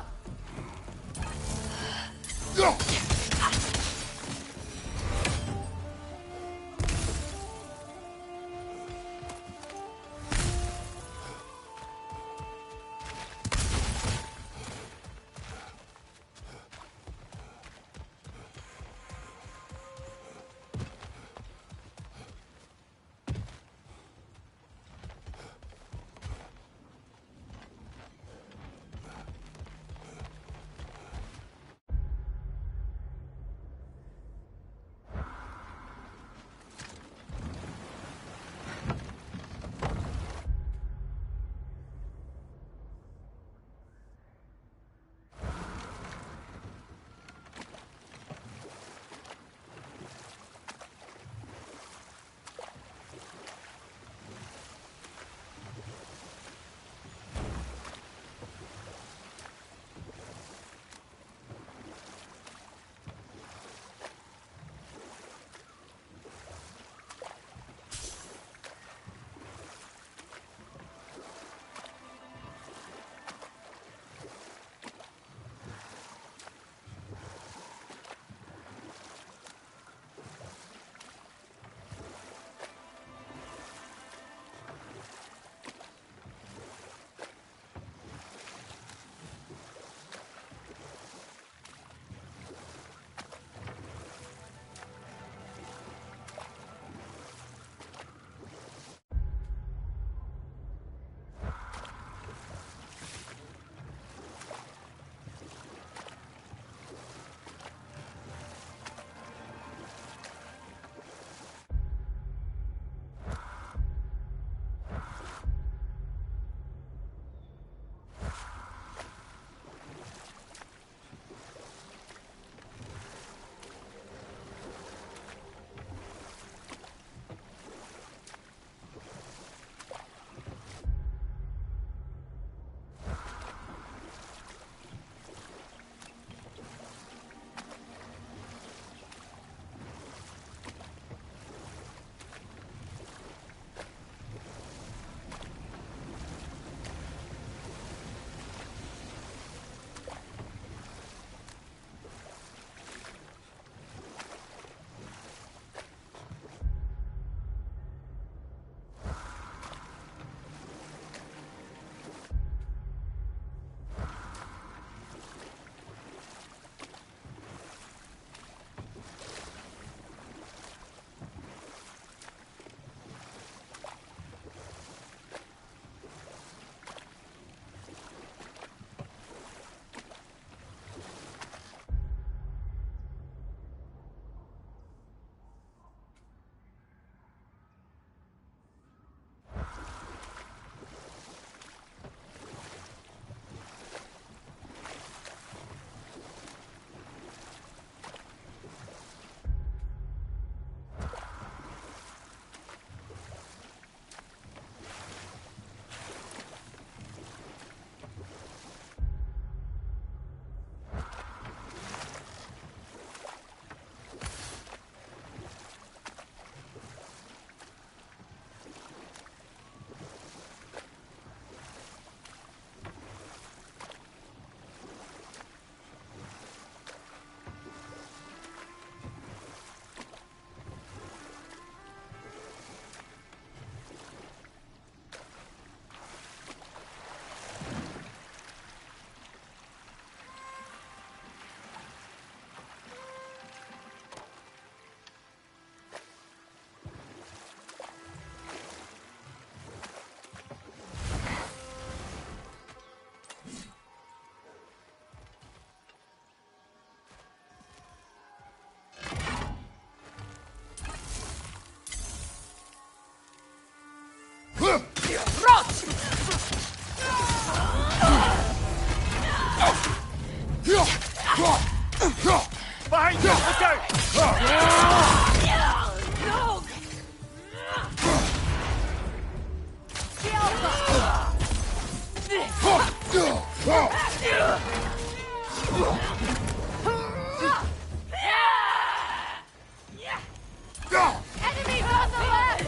Speaker 13: Enemies on the left!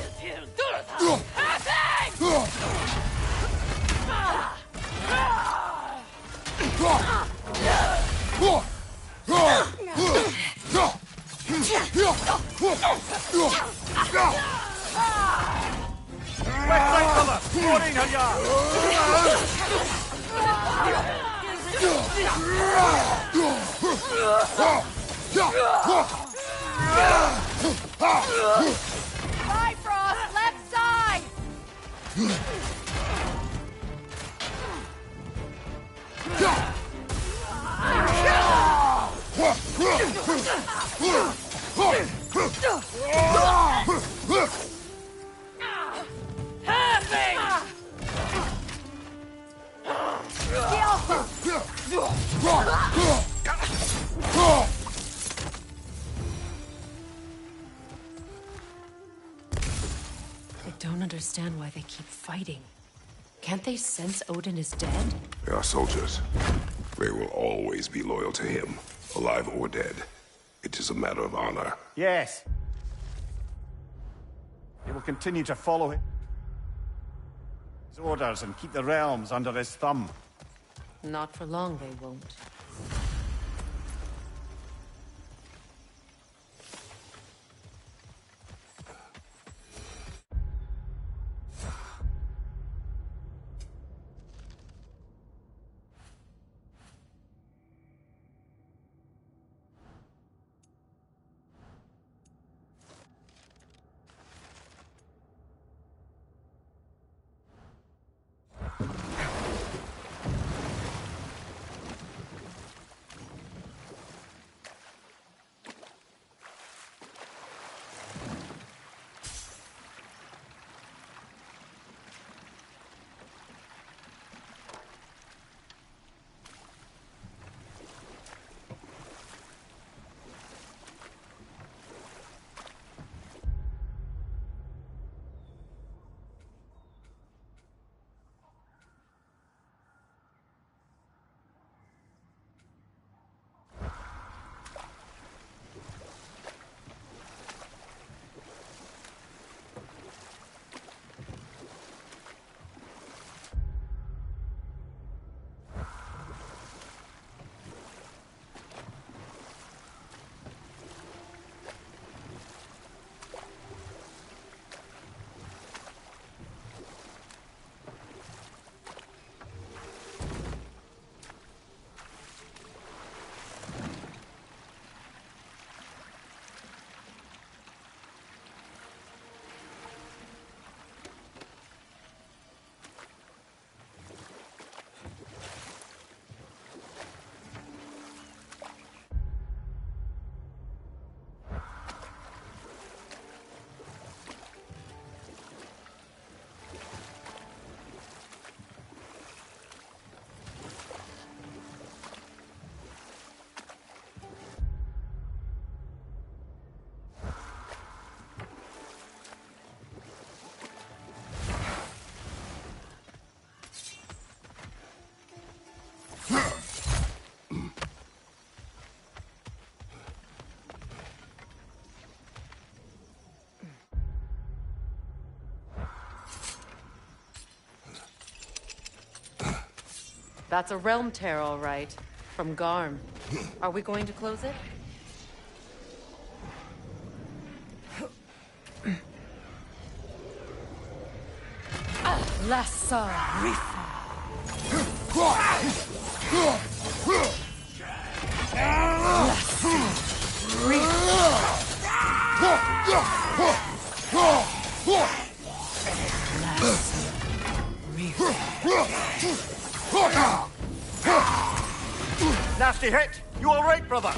Speaker 12: West side, fella! 14
Speaker 13: Bifrost, left side!
Speaker 10: I don't understand why they keep fighting. Can't they sense Odin is dead?
Speaker 4: They are soldiers. They will always be loyal to him, alive or dead. It is a matter of honor.
Speaker 12: Yes. He will continue to follow his orders and keep the realms under his thumb.
Speaker 10: Not for long, they won't. That's a realm tear, all right. From Garm. Are we going to close it?
Speaker 13: Lassa
Speaker 12: Nasty hit! You all right, brother?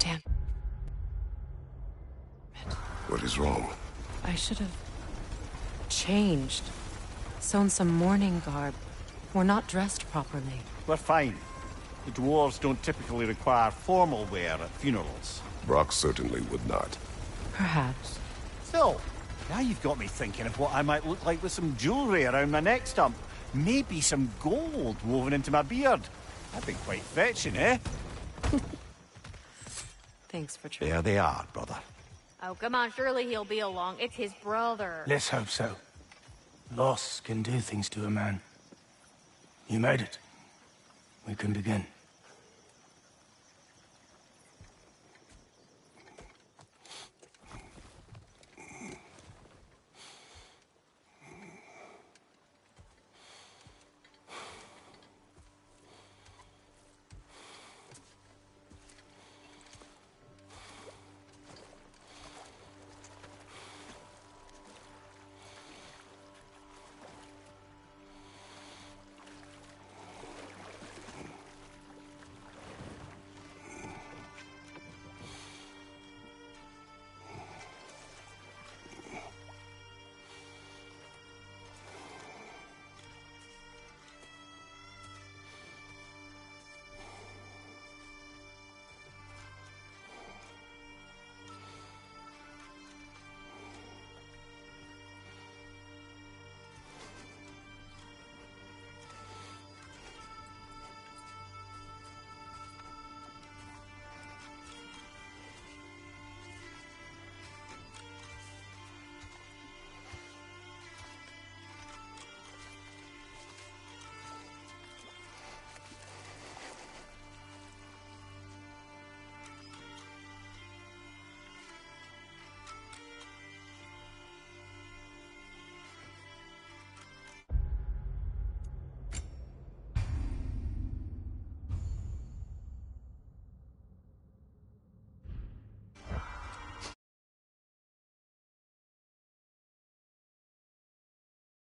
Speaker 10: Damn.
Speaker 4: What is wrong?
Speaker 10: I should have changed. Sewn some mourning garb. We're not dressed properly.
Speaker 12: We're fine. The dwarves don't typically require formal wear at funerals.
Speaker 4: Brock certainly would not.
Speaker 10: Perhaps.
Speaker 12: Still, now you've got me thinking of what I might look like with some jewellery around my neck stump. Maybe some gold woven into my beard. That'd be quite fetching, eh?
Speaker 10: Thanks for trying.
Speaker 12: There they are, brother.
Speaker 9: Oh, come on, surely he'll be along. It's his brother.
Speaker 22: Let's hope so. Loss can do things to a man. You made it. We can begin.